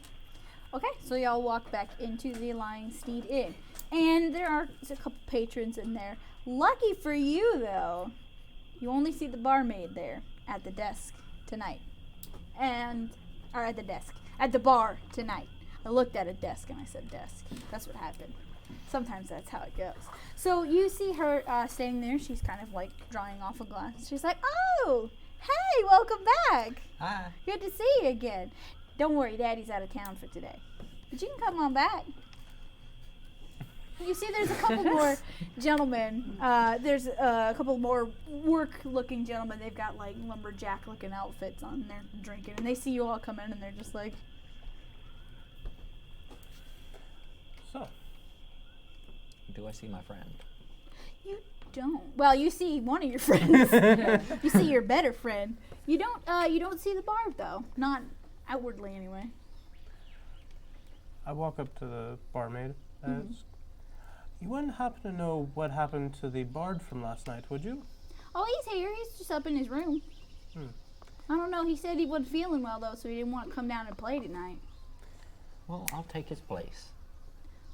okay, so y'all walk back into the Lying Steed Inn. And there are a couple patrons in there. Lucky for you, though, you only see the barmaid there at the desk tonight. Or at the bar tonight. I looked at a desk and I said desk. That's what happened. Sometimes that's how it goes. So you see her standing there. She's kind of like drawing off a glass. She's like, oh, hey, welcome back. Hi. Good to see you again. Don't worry, Daddy's out of town for today. But you can come on back. You see, there's a couple more gentlemen. There's a couple more work-looking gentlemen. They've got like lumberjack-looking outfits on. They're drinking, and they see you all come in, and they're just like, So, Do I see my friend? "You don't." Well, you see one of your friends. You see your better friend. You don't. You don't see the bard though. Not outwardly, anyway. I walk up to the barmaid. Ask, you wouldn't happen to know what happened to the bard from last night, would you? Oh, he's here. He's just up in his room. I don't know. He said he wasn't feeling well though, so he didn't want to come down and play tonight. Well, I'll take his place.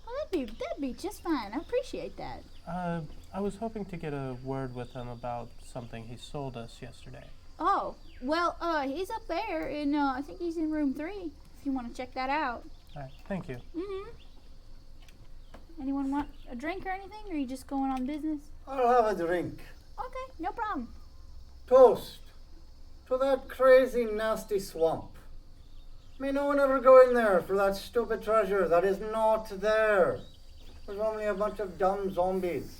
Well, that'd be just fine. I appreciate that. I was hoping to get a word with him about something he sold us yesterday. Oh, well, he's up there, and I think he's in room 3. If you want to check that out. All right, thank you. Anyone want a drink or anything, or are you just going on business? I'll have a drink. Okay, no problem. Toast to that crazy, nasty swamp. May no one ever go in there for that stupid treasure that is not there. There's only a bunch of dumb zombies.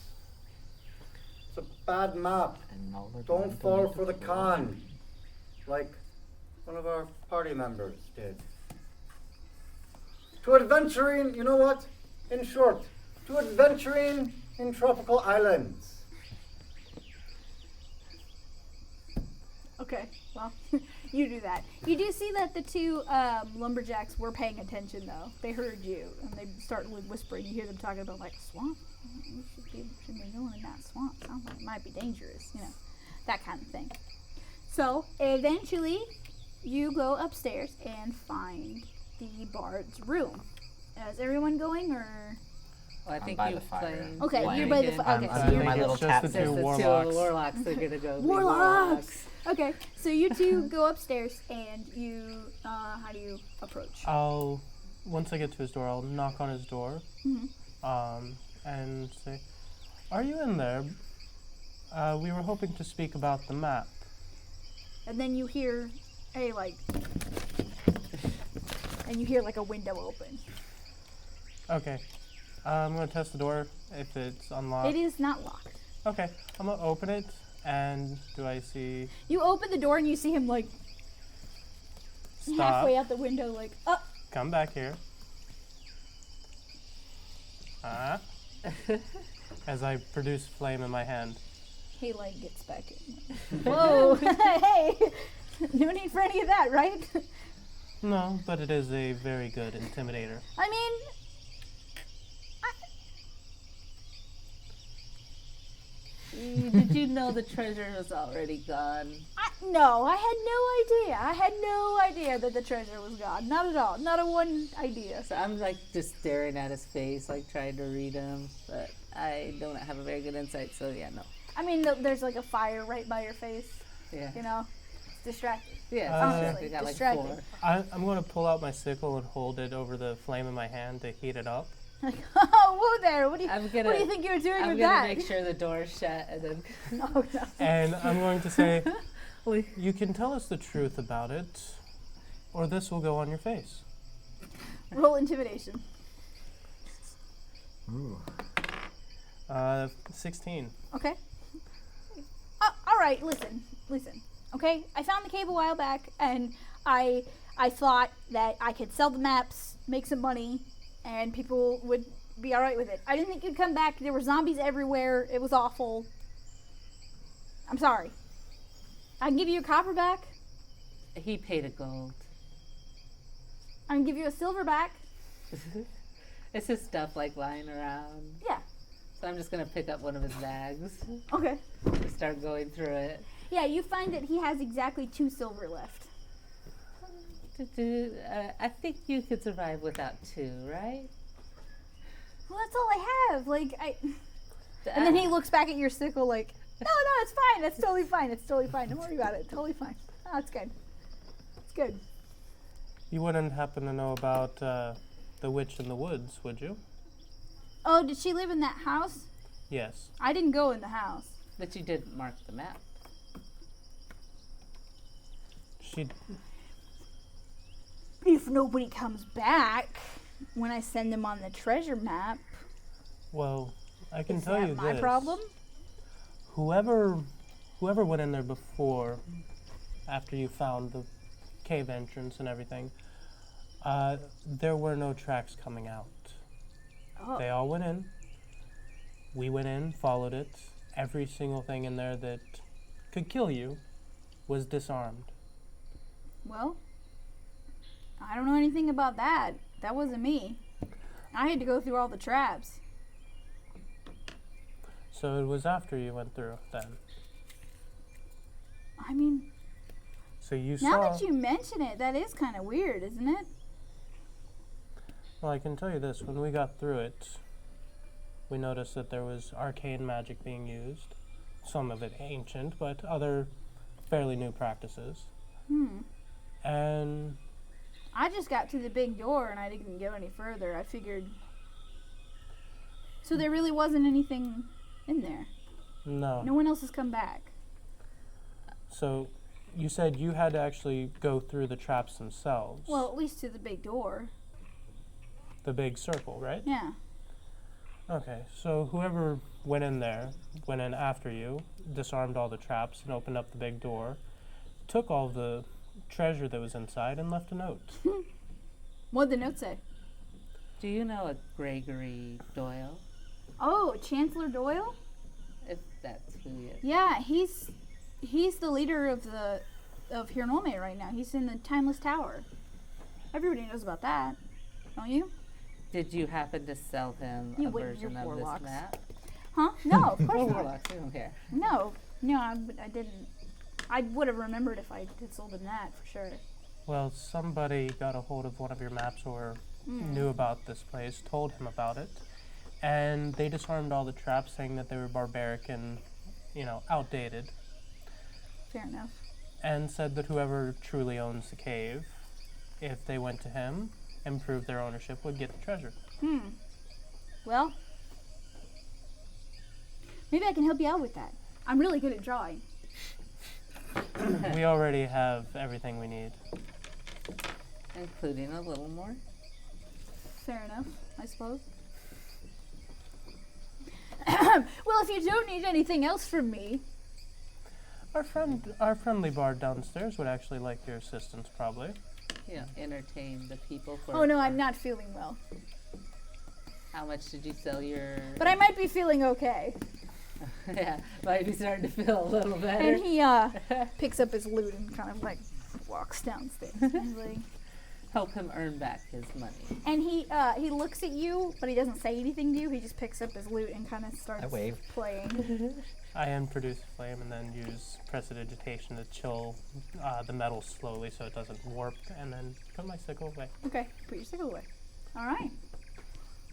It's a bad map. And all they're Don't going to fall do for the is- con, like one of our party members did. To adventuring, you know what? In short, to adventuring in tropical islands. Okay, well, you do that. You do see that the two lumberjacks were paying attention, though. They heard you, and they start whispering. You hear them talking about, like, swamp? We should be going in that swamp. Sounds like it might be dangerous, you know, that kind of thing. So, eventually, you go upstairs and find the bard's room. Is everyone going, or...? Well, I I'm think by you the fire. playing. Okay, Playing. you're by the Playing. okay, I'm so doing you're my think little it's just tap the Just two the dance. two of the warlocks. warlocks are gonna go. be Warlocks! Okay, so you two go upstairs, and you, how do you approach? Once I get to his door, I'll knock on his door, and say, "Are you in there? We were hoping to speak about the map." And then you hear a, like, and you hear, like, a window open. Okay, I'm gonna test the door if it's unlocked. It is not locked. Okay, I'm gonna open it, and do I see? You open the door and you see him, like, Stop. halfway out the window, like, oh. Come back here. As I produce flame in my hand. He, like, gets back in. Whoa, hey, no need for any of that, right? No, but it is a very good intimidator. I mean, Did you know the treasure was already gone? no, I had no idea. I had no idea that the treasure was gone. Not at all. Not a one idea. So I'm like just staring at his face, like trying to read him, but I don't have a very good insight. So yeah, no. I mean, there's, like, a fire right by your face, Yeah. you know? It's distracting. Yeah. Honestly, we got like distracting. 4. I'm going to pull out my sickle and hold it over the flame in my hand to heat it up. Like, oh, whoa there. What do you think you were doing I'm with gonna that? make sure the door's shut and then. Oh, no. And I'm going to say, you can tell us the truth about it, or this will go on your face. Roll intimidation. Ooh. 16. Okay. All right. Listen. Okay. I found the cave a while back, and I thought that I could sell the maps, make some money, and people would be all right with it. I didn't think you'd come back. There were zombies everywhere. It was awful. I'm sorry. I can give you a copper back. He paid a gold. I can give you a silver back. It's his stuff like lying around. Yeah. So I'm just gonna pick up one of his bags Okay. and start going through it. Yeah, you find that he has exactly 2 silver left. I think you could survive without 2, right? Well, that's all I have. Like, And then he looks back at your sickle like, no, it's fine. That's totally fine. It's totally fine. Don't worry about it. Totally fine. Oh, it's good. It's good. You wouldn't happen to know about the witch in the woods, would you? Oh, did she live in that house? Yes. I didn't go in the house. But you did mark the map. She. If nobody comes back when I send them on the treasure map, Well, I can Is tell that you my this. problem? Whoever went in there before, after you found the cave entrance and everything, there were no tracks coming out. Oh. They all went in. We went in, followed it. Every single thing in there that could kill you was disarmed. Well, I don't know anything about that. That wasn't me. I had to go through all the traps. So it was after you went through then. I mean, So you now saw. that you mention it, that is kind of weird, isn't it? Well, I can tell you this. When we got through it, we noticed that there was arcane magic being used. Some of it ancient, but other fairly new practices. And I just got to the big door and I didn't go any further. I figured. So there really wasn't anything in there. no. No one else has come back. So you said you had to actually go through the traps themselves. Well, at least to the big door. The big circle, right? Yeah. Okay, so whoever went in there, went in after you, disarmed all the traps and opened up the big door, took all the treasure that was inside and left a note. What'd the note say? Do you know a Gregory Doyle? Oh, Chancellor Doyle? If that's who he is. Yeah, he's the leader of Hirnome right now. He's in the Timeless Tower. Everybody knows about that, don't you? Did you happen to sell him You a wouldn't, version you're of this warlocks. map? Huh? No, of We're course not. warlocks, we don't care. No, I didn't. I would have remembered if I had sold him that for sure. Well, somebody got a hold of one of your maps or knew about this place, told him about it, and they disarmed all the traps saying that they were barbaric and, outdated, Fair enough. and said that whoever truly owns the cave, if they went to him and proved their ownership, would get the treasure. Well, maybe I can help you out with that. I'm really good at drawing. We already have everything we need. Including a little more. Fair enough, I suppose. Well, if you don't need anything else from me, Our friendly bard downstairs would actually like your assistance, probably. Entertain the people for. oh no, I'm not feeling well. How much did you sell your? But I might be feeling okay. Yeah, might be starting to feel a little better. And he picks up his loot and kind of like walks downstairs. He's like, Help him earn back his money. and he looks at you, but he doesn't say anything to you. He just picks up his loot and kind of starts I wave. playing. I introduce a flame and then use prestidigitation to chill the metal slowly so it doesn't warp, and then put my sickle away. Okay, put your sickle away. All right.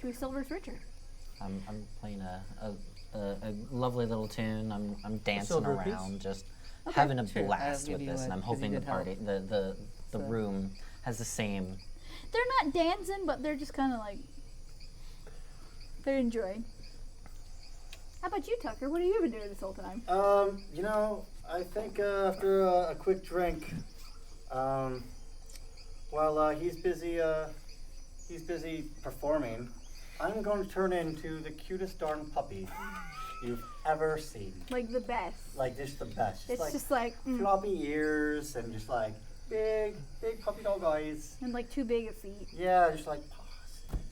2 silvers richer. I'm playing a lovely little tune. I'm dancing silver piece? around, just Okay. having a Sure, I'll blast give with you this, and one I'm 'cause you hoping the did help. party, the So- room has the same. They're not dancing, but they're just kind of like they're enjoying. How about you, Tucker? What have you been doing this whole time? I think after a quick drink, while he's busy performing, I'm going to turn into the cutest darn puppy you've ever seen. Like the best. Like just the best. It's like just like floppy ears and just like big puppy dog eyes. and like too big of feet. Yeah, just like paws.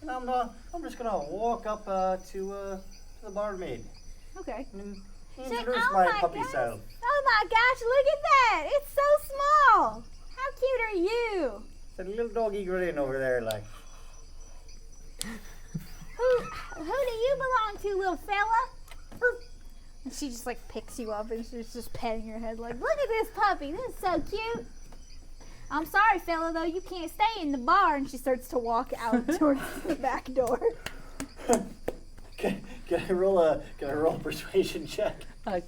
And I'm just gonna walk up to the barmaid Okay. and Say, introduce "Oh my my puppy gosh. self. Oh my gosh, look at that! It's so small! How cute are you? It's a little doggy grin over there, like. Who do you belong to, little fella? And she just like picks you up and she's just petting your head like, look at this puppy, this is so cute. I'm sorry, fella, though, you can't stay in the bar. And she starts to walk out towards the back door. Can I roll a persuasion check?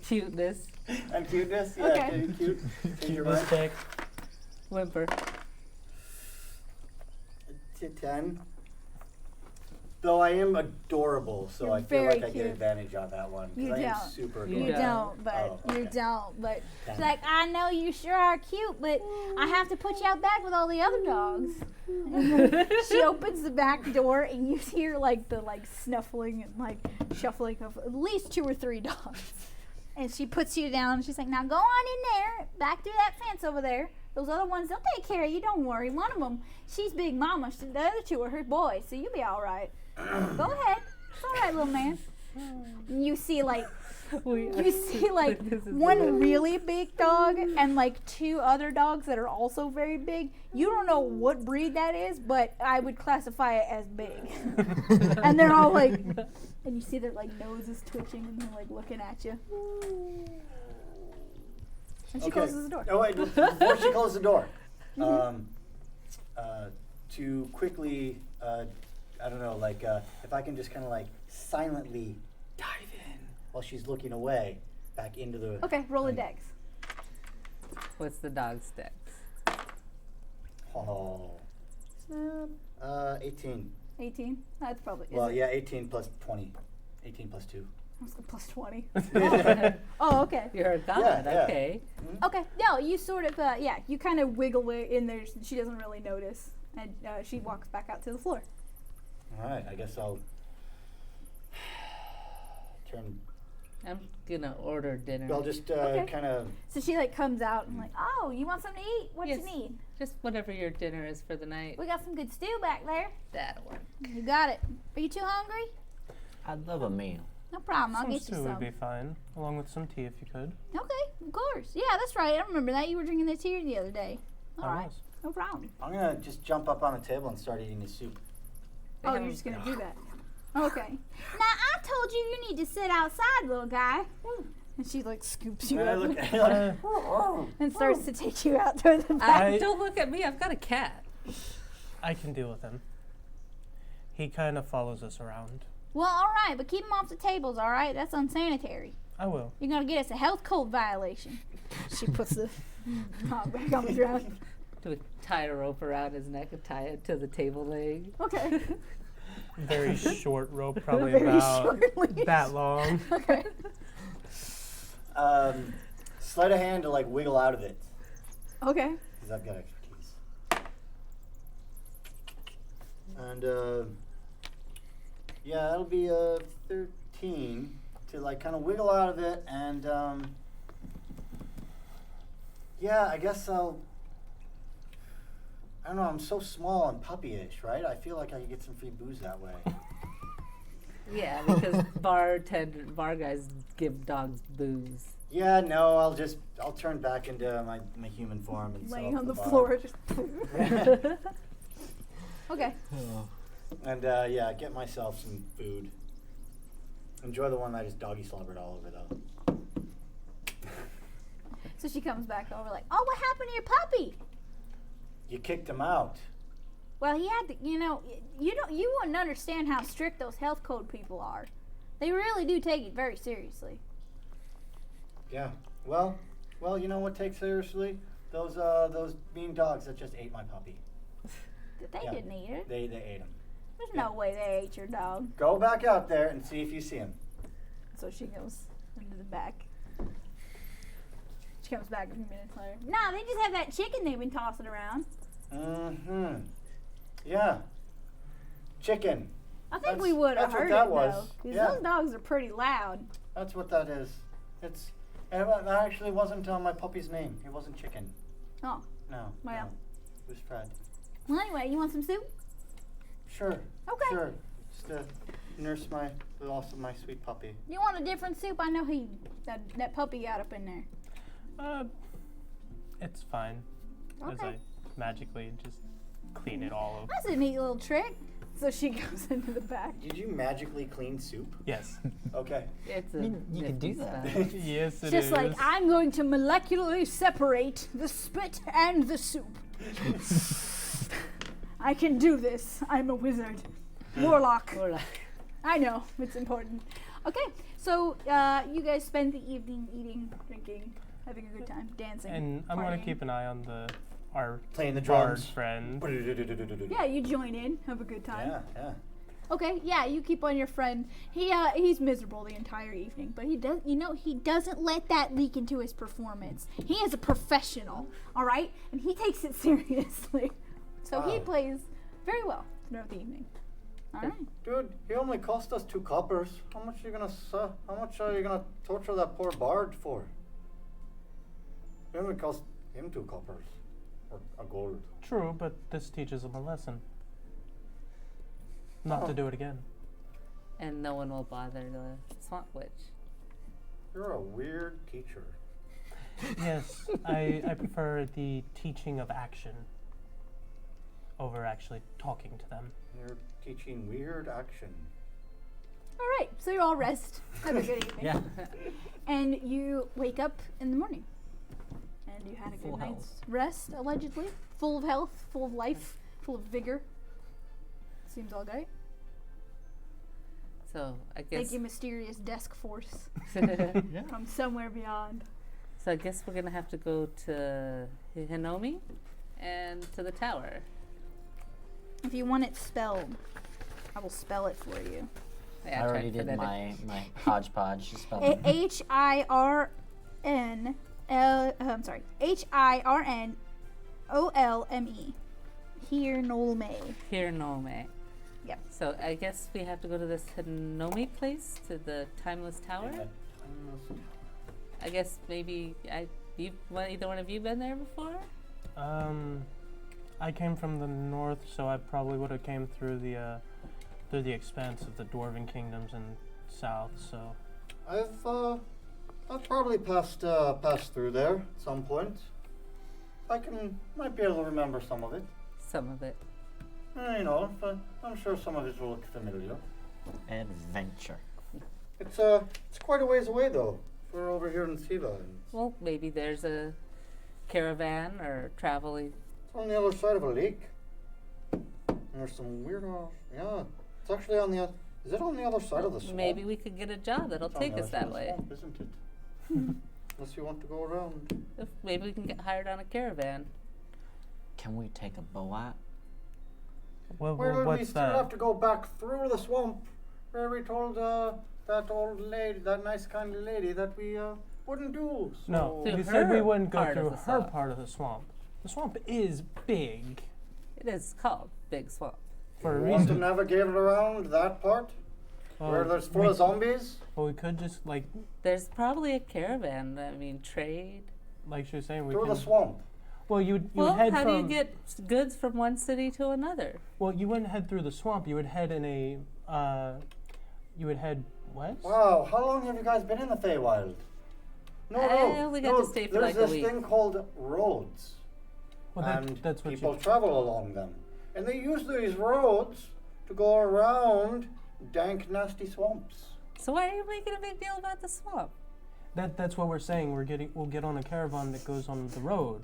Cuteness. On cuteness? Yeah, Okay. can you cute? Change your mind? Mistake. Whimper. 10. Though I am adorable, so You're I feel very like I get cute. advantage on that one. 'cause You I am don't. super You You adorable. don't, but Oh, you okay. don't. But she's Damn. like, I know you sure are cute, but I have to put you out back with all the other dogs. And then she opens the back door, and you hear like the snuffling and like shuffling of at least 2 or 3 dogs. And she puts you down. And she's like, now go on in there, back through that fence over there. Those other ones, they'll take care of you. Don't worry. One of them, she's Big Mama. The other 2 are her boys, so you'll be all right. Go ahead. It's all right, little man. And you see like one really big dog and like 2 other dogs that are also very big. You don't know what breed that is, but I would classify it as big. And they're all like, and you see their like noses twitching and they're like looking at you. And she closes the door. Oh wait, before she closes the door, to quickly, I don't know, like if I can just kind of like silently dive in while she's looking away, back into the. Okay, roll a dex. What's the dog's dex? Oh. 18. 18. That's probably. Well, yeah, 18 plus 20. 18 plus 2. I was like, plus 20. Oh, okay. You're a god, Yeah. okay. Okay, no, you sort of, you kind of wiggle it in there. She doesn't really notice, and she walks back out to the floor. All right, I guess I'll turn. I'm gonna order dinner. I'll just Okay. kind of. So she like comes out and like, oh, you want something to eat? What Yes. you need? Just whatever your dinner is for the night. We got some good stew back there. That'll work. You got it. Are you too hungry? I'd love a meal. No problem. I'll Some get you stew would some. be fine, along with some tea if you could. Okay, of course. Yeah, that's right. I remember that. You were drinking the tea the other day. All I right, was. no problem. I'm gonna just jump up on the table and start eating the soup. Oh, you're just gonna do that. Okay. Now I told you you need to sit outside, little guy. And she like scoops you And I up look at and starts to take you out to the back. I- Don't look at me. I've got a cat. I can deal with him. He kind of follows us around. Well, all right, but keep him off the tables, all right? That's unsanitary. I will. You're gonna get us a health code violation. She puts the dog back on the ground. Do we tie a rope around his neck and tie it to the table leg? Okay. Very short rope, probably Very about short leash. that long. Okay. sleight of hand to like wiggle out of it, Okay. because I've got expertise. And yeah, that'll be 13 to like kind of wiggle out of it, and yeah, I guess I'll. I don't know. I'm so small and puppyish, right? I feel like I could get some free booze that way. Yeah, because bar guys give dogs booze. Yeah, no, I'll turn back into my human form and Laying sell on at the bar. floor. Just okay. And yeah, get myself some food. Enjoy the one I just doggy slobbered all over though. So she comes back over like, oh, what happened to your puppy? You kicked him out. Well, he had to, you wouldn't understand how strict those health code people are. They really do take it very seriously. Yeah. Well, you know what takes seriously? Those mean dogs that just ate my puppy. They Yeah. didn't eat it. They ate him. There's no way they ate your dog. Go back out there and see if you see him. So she goes into the back. She comes back a few minutes later. Nah, they just have that chicken they've been tossing around. Mm-hmm. Yeah. Chicken. I think we would have that's what heard that it was. though, because Yeah. those dogs are pretty loud. That's what that is. And that actually wasn't my puppy's name. It wasn't Chicken. Oh, No. Well. No. It was Fred. well, anyway, you want some soup? Sure. Okay. Sure. Just to nurse the loss of my sweet puppy. You want a different soup? I know that puppy got up in there. It's fine. As Okay. I magically just clean it all up. That's a neat little trick. So she goes into the back. Did you magically clean soup? Yes. Okay. It's I a mean, you could do nifty that. stuff. Yes, it Just is. like, I'm going to molecularly separate the spit and the soup. I can do this. I'm a wizard. Warlock. Or like, I know, it's important. Okay, so you guys spend the evening eating, drinking, having a good time, dancing. And I'm going partying. to keep an eye on our Playing the bard drums. friend. Yeah, you join in, have a good time. Yeah, yeah. Okay, yeah, you keep on your friend. He's miserable the entire evening, but he doesn't let that leak into his performance. He is a professional, all right, and he takes it seriously. So he Wow. plays very well throughout the evening. All right. Dude, he only cost us 2 coppers. How much are you gonna torture that poor bard for? It only cost him 2 coppers. Or a gold. True, but this teaches him a lesson. Not to Oh. do it again. And no one will bother the swamp witch. You're a weird teacher. Yes, I prefer the teaching of action over actually talking to them. You're teaching weird action. All right, so you all rest. Have a good evening. Yeah. And you wake up in the morning. And you had a good Full night's health. rest, allegedly. Full of health, full of life, full of vigor. Seems all right. So I Thank guess you, mysterious desk force Yeah. from somewhere beyond. so I guess we're gonna have to go to Hinomi and to the tower. If you want it spelled, I will spell it for you. I Yeah, already did my hodgepodge spelling. Hirn. I'm sorry. Hirnolme. Hirnolme. Hirnome. Yep. So I guess we have to go to this Hinomi place, to the Timeless Tower. I guess maybe either one of you been there before? I came from the north, so I probably would have came through the expanse of the Dwarven kingdoms and south. So I've probably passed through there at some point. Might be able to remember some of it. Some of it. But I'm sure some of it will look familiar. Adventure. It's quite a ways away though. We're over here in Siva. And Well, maybe there's a caravan or traveling. it's on the other side of a lake. And there's some weird. Yeah, it's actually on the. Is it on the other side of the swamp? Maybe we could get a job that'll It's on take the us other side that of the way. swamp, isn't it? Unless you want to go around. Maybe we can get hired on a caravan. Can we take a boat? Well, we what's still have that? to go back through the swamp where we told that old lady, that nice kind of lady, that we wouldn't do. So No, Through we said we her wouldn't go part of through the her swamp. part of the swamp. The swamp is big It is called Big Swamp. for a you want to reason. navigate around that part where there's full we, of zombies. well, we could just There's probably a caravan. I mean, trade. like she was saying, we Through can. the swamp. Well, you Well, would head how from. do you get goods from one city to another? Well, you wouldn't head through the swamp. You would head in a. You would head west. Wow, how long have you guys been in the Feywild? No, I only got to stay for there's like a this week. thing called roads, Well, and that's what people you. travel along them, and they use these roads to go around dank, nasty swamps. So why are you making a big deal about the swamp? That's what we're saying. We'll get on a caravan that goes on the road.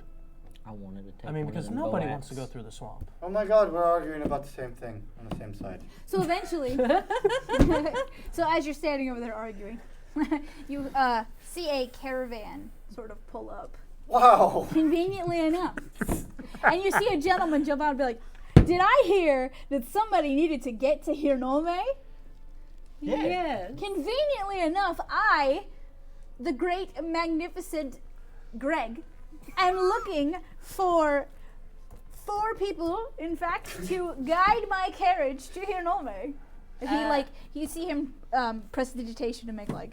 I wanted to take I mean, one because of them nobody boats. wants to go through the swamp. Oh my God, we're arguing about the same thing on the same side. So eventually, so as you're standing over there arguing, you see a caravan sort of pull up, Wow. conveniently enough. And you see a gentleman jump out and be like, "Did I hear that somebody needed to get to Hirnolme?" Yeah. Yes. Conveniently enough, I, the great, magnificent Greg, am looking for 4 people, in fact, to guide my carriage to Hirnolme. And you see him prestidigitation and make like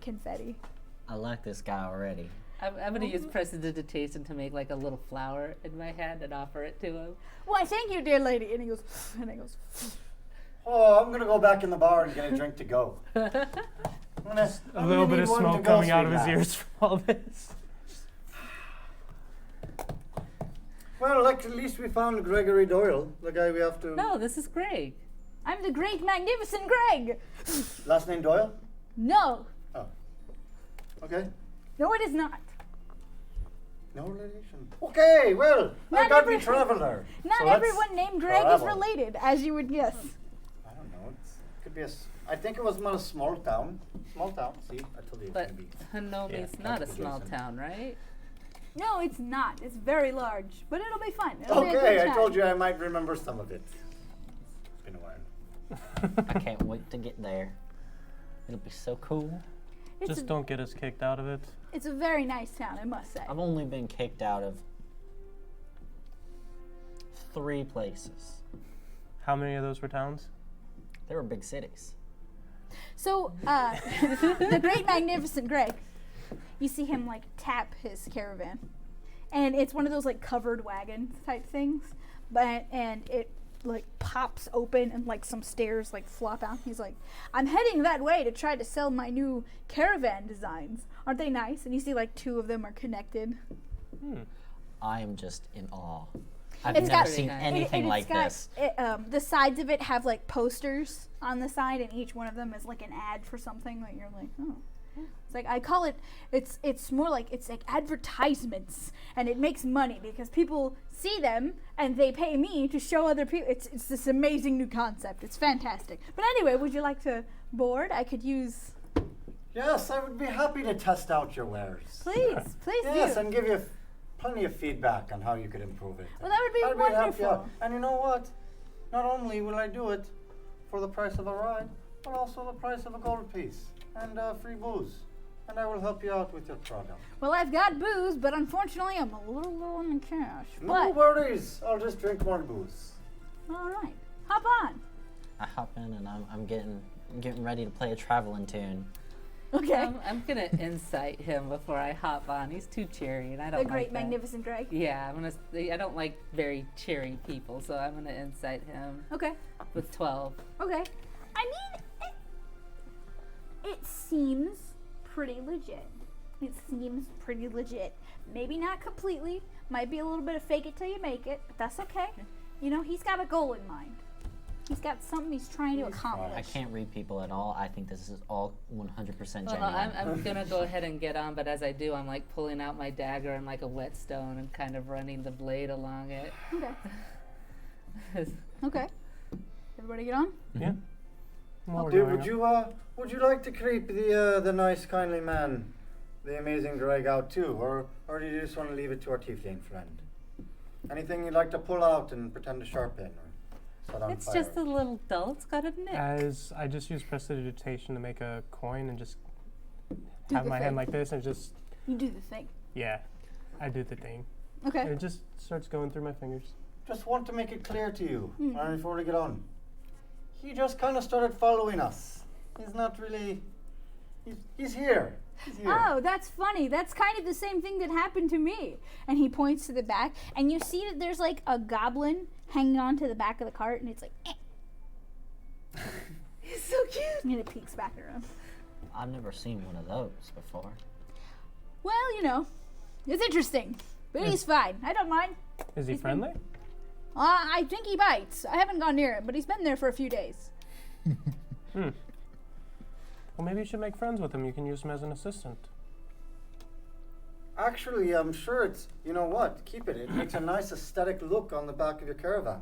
confetti. I like this guy already. I'm going to use prestidigitation to make like a little flower in my hand and offer it to him. Why, thank you, dear lady. And he goes, Oh, I'm gonna go back in the bar and get a drink to go. A little bit of smoke coming out of his ears from all this. Well, at least we found Gregory Doyle, the guy we have to. No, this is Greg. I'm the great, magnificent Greg. Last name Doyle? No, Okay. no, it is not. No relation. Okay, well, I Not got every- the traveler. Not So that's everyone named Greg is travel. related, as you would guess. I don't know. It could be I think it was not a small town. Small town. See, I told you it's But gonna be. Hinomi's Yeah, not a that's small adjacent. town, right? No, it's not. It's very large, but it'll be fun. It'll be a good Okay, I time. told you I might remember some of it. It's been a I can't wait to get there. It'll be so cool. It's Just don't get us kicked out of it. It's a very nice town, I must say. I've only been kicked out of 3 places. How many of those were towns? They were big cities. So, the great magnificent Greg, you see him like tap his caravan, and it's one of those like covered wagon type things, and it like pops open and like some stairs like flop out. He's like, I'm heading that way to try to sell my new caravan designs. Aren't they nice? And you see like 2 of them are connected. I am just in awe. I've It's never got- seen and anything it's like got- this. The sides of it have like posters on the side, and each one of them is like an ad for something that you're like, oh. It's like I call it. It's more like it's like advertisements, and it makes money because people see them and they pay me to show other people. It's this amazing new concept. It's fantastic. But anyway, would you like to board? I could use. Yes, I would be happy to test out your wares. Please Yes, do. and give you plenty of feedback on how you could improve it. Well, that would be I'd happy wonderful. out. And you know what? Not only will I do it for the price of a ride, but also the price of a gold piece and free booze. And I will help you out with your product. Well, I've got booze, but unfortunately, I'm a little low on the cash. No But worries. I'll just drink more booze. all right, hop on. I hop in and I'm getting ready to play a traveling tune. Okay. I'm gonna incite him before I hop on. He's too cheery, and I don't The like great, that. magnificent Greg. Yeah, I don't like very cheery people, so I'm gonna incite him Okay. with 12. Okay. I mean, it seems pretty legit. It seems pretty legit. Maybe not completely. Might be a little bit of fake it till you make it, but that's okay. You know, he's got a goal in mind. He's got something he's trying to accomplish. I can't read people at all. I think this is all 100% Well, genuine. I'm gonna go ahead and get on, but as I do, I'm like pulling out my dagger and like a whetstone and kind of running the blade along it. Okay. Okay. Everybody get on? Yeah. While we're Dude, going would you like to creep the nice, kindly man, the amazing Greg out too, or do you just want to leave it to our tiefling friend? Anything you'd like to pull out and pretend to sharpen or set on It's fire? just a little dull. It's got a nick. As I just use prestidigitation to make a coin and just Do have the my hand thing. like this and just, You do the thing. yeah, I do the thing. And Okay. it just starts going through my fingers. Just want to make it clear to you, before we get on. He just kind of started following us. He's not really. He's here. He's here. Oh, that's funny. That's kind of the same thing that happened to me. And he points to the back, and you see that there's like a goblin hanging on to the back of the cart, and it's like, it's so cute. And it peeks back around. I've never seen one of those before. Well, you know, it's interesting, but he's fine. I don't mind. Is he He's been- friendly? I think he bites. I haven't gone near him, but he's been there for a few days. Well, maybe you should make friends with him. You can use him as an assistant. Actually, I'm sure it's. You know what? Keep it. It makes a nice aesthetic look on the back of your caravan.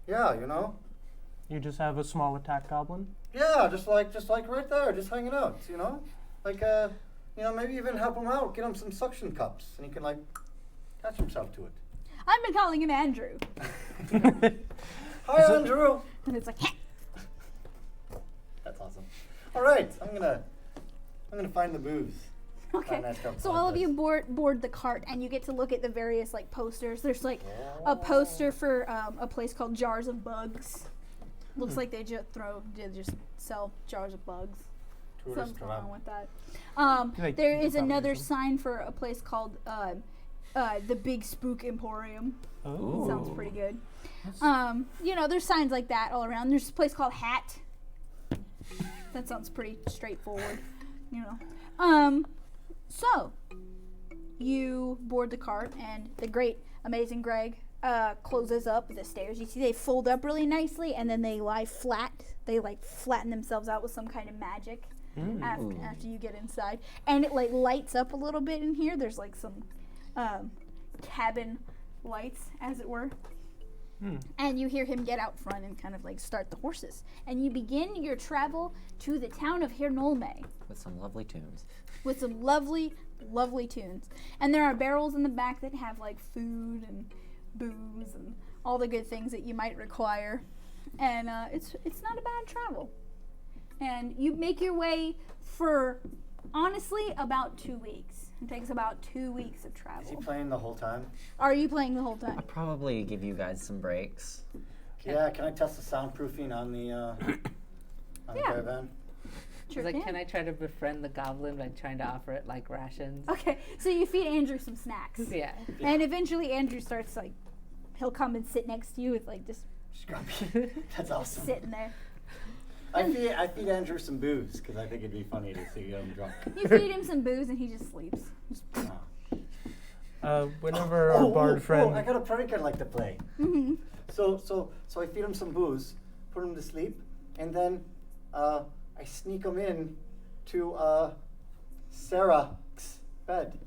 Yeah, you know. You just have a small attack goblin? Yeah, just like right there, just hanging out. You know, like you know, maybe even help him out. Get him some suction cups, and he can like catch himself to it. I've been calling him Andrew. Hi, Andrew. And it's like, That's awesome. All right, I'm gonna find the booze. okay. Nice cup So of all of this. you board the cart, and you get to look at the various like posters. There's like a poster for a place called Jars of Bugs. Looks like they just sell jars of bugs. Tourist Something wrong trap. with that. Like, There is probably another some. sign for a place called the Big Spook Emporium. Oh. Sounds pretty good. You know, there's signs like that all around. There's a place called Hat. That sounds pretty straightforward. You know. So you board the cart, and the great, amazing Greg closes up the stairs. You see they fold up really nicely, and then they lie flat. They like flatten themselves out with some kind of magic after you get inside, and it like lights up a little bit in here. There's like some cabin lights, as it were. And you hear him get out front and kind of like start the horses, and you begin your travel to the town of Hirnolme With some lovely tunes. with some lovely, lovely tunes. And there are barrels in the back that have like food and booze and all the good things that you might require and it's not a bad travel. And you make your way for honestly about 2 weeks. It takes about 2 weeks of Is he travel. playing the whole time? Are you playing the whole time? I'll probably give you guys some breaks. Yeah, can I test the soundproofing on the the Yeah. caravan? Sure Like, can. can I try to befriend the goblin by trying to offer it like rations? Okay, so you feed Andrew some snacks. Yeah. And eventually Andrew starts like, he'll come and sit next to you with like just Scrumpy. That's awesome. sitting there. I feed Andrew some booze because I think it'd be funny to see him drunk. You feed him some booze and he just sleeps. Just Whenever our bard friend. I got a prank I'd like to play. mhm. So I feed him some booze, put him to sleep, and then I sneak him in to Sarah's bed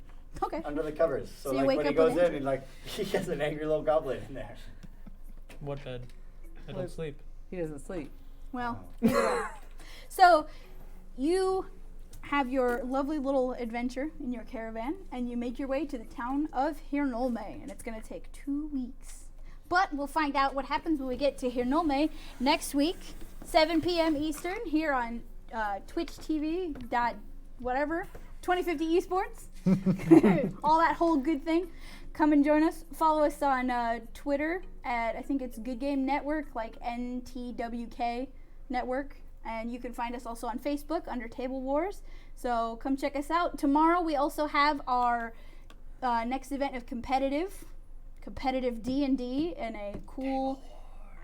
Okay. under the covers. So So you like wake when he up goes with in, and like he has an angry little goblin in there. What bed? I don't What? sleep. He doesn't sleep. Well, either way. So you have your lovely little adventure in your caravan, and you make your way to the town of Hirnolme, and it's going to take 2 weeks. But we'll find out what happens when we get to Hirnolme next week, 7 p.m. Eastern, here on Twitch TV. Whatever, 2050 Esports, all that whole good thing. Come and join us. Follow us on Twitter at, I think it's Good Game Network, like NTWK Network. And you can find us also on Facebook under Table Wars. So come check us out. Tomorrow we also have our next event of competitive D&D in a cool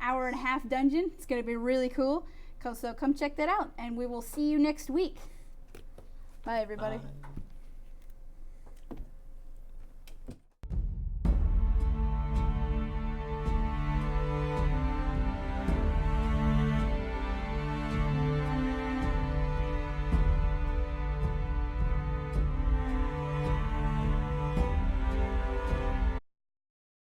hour-and-a-half dungeon. It's going to be really cool. So come check that out. And we will see you next week. Bye, everybody. Bye.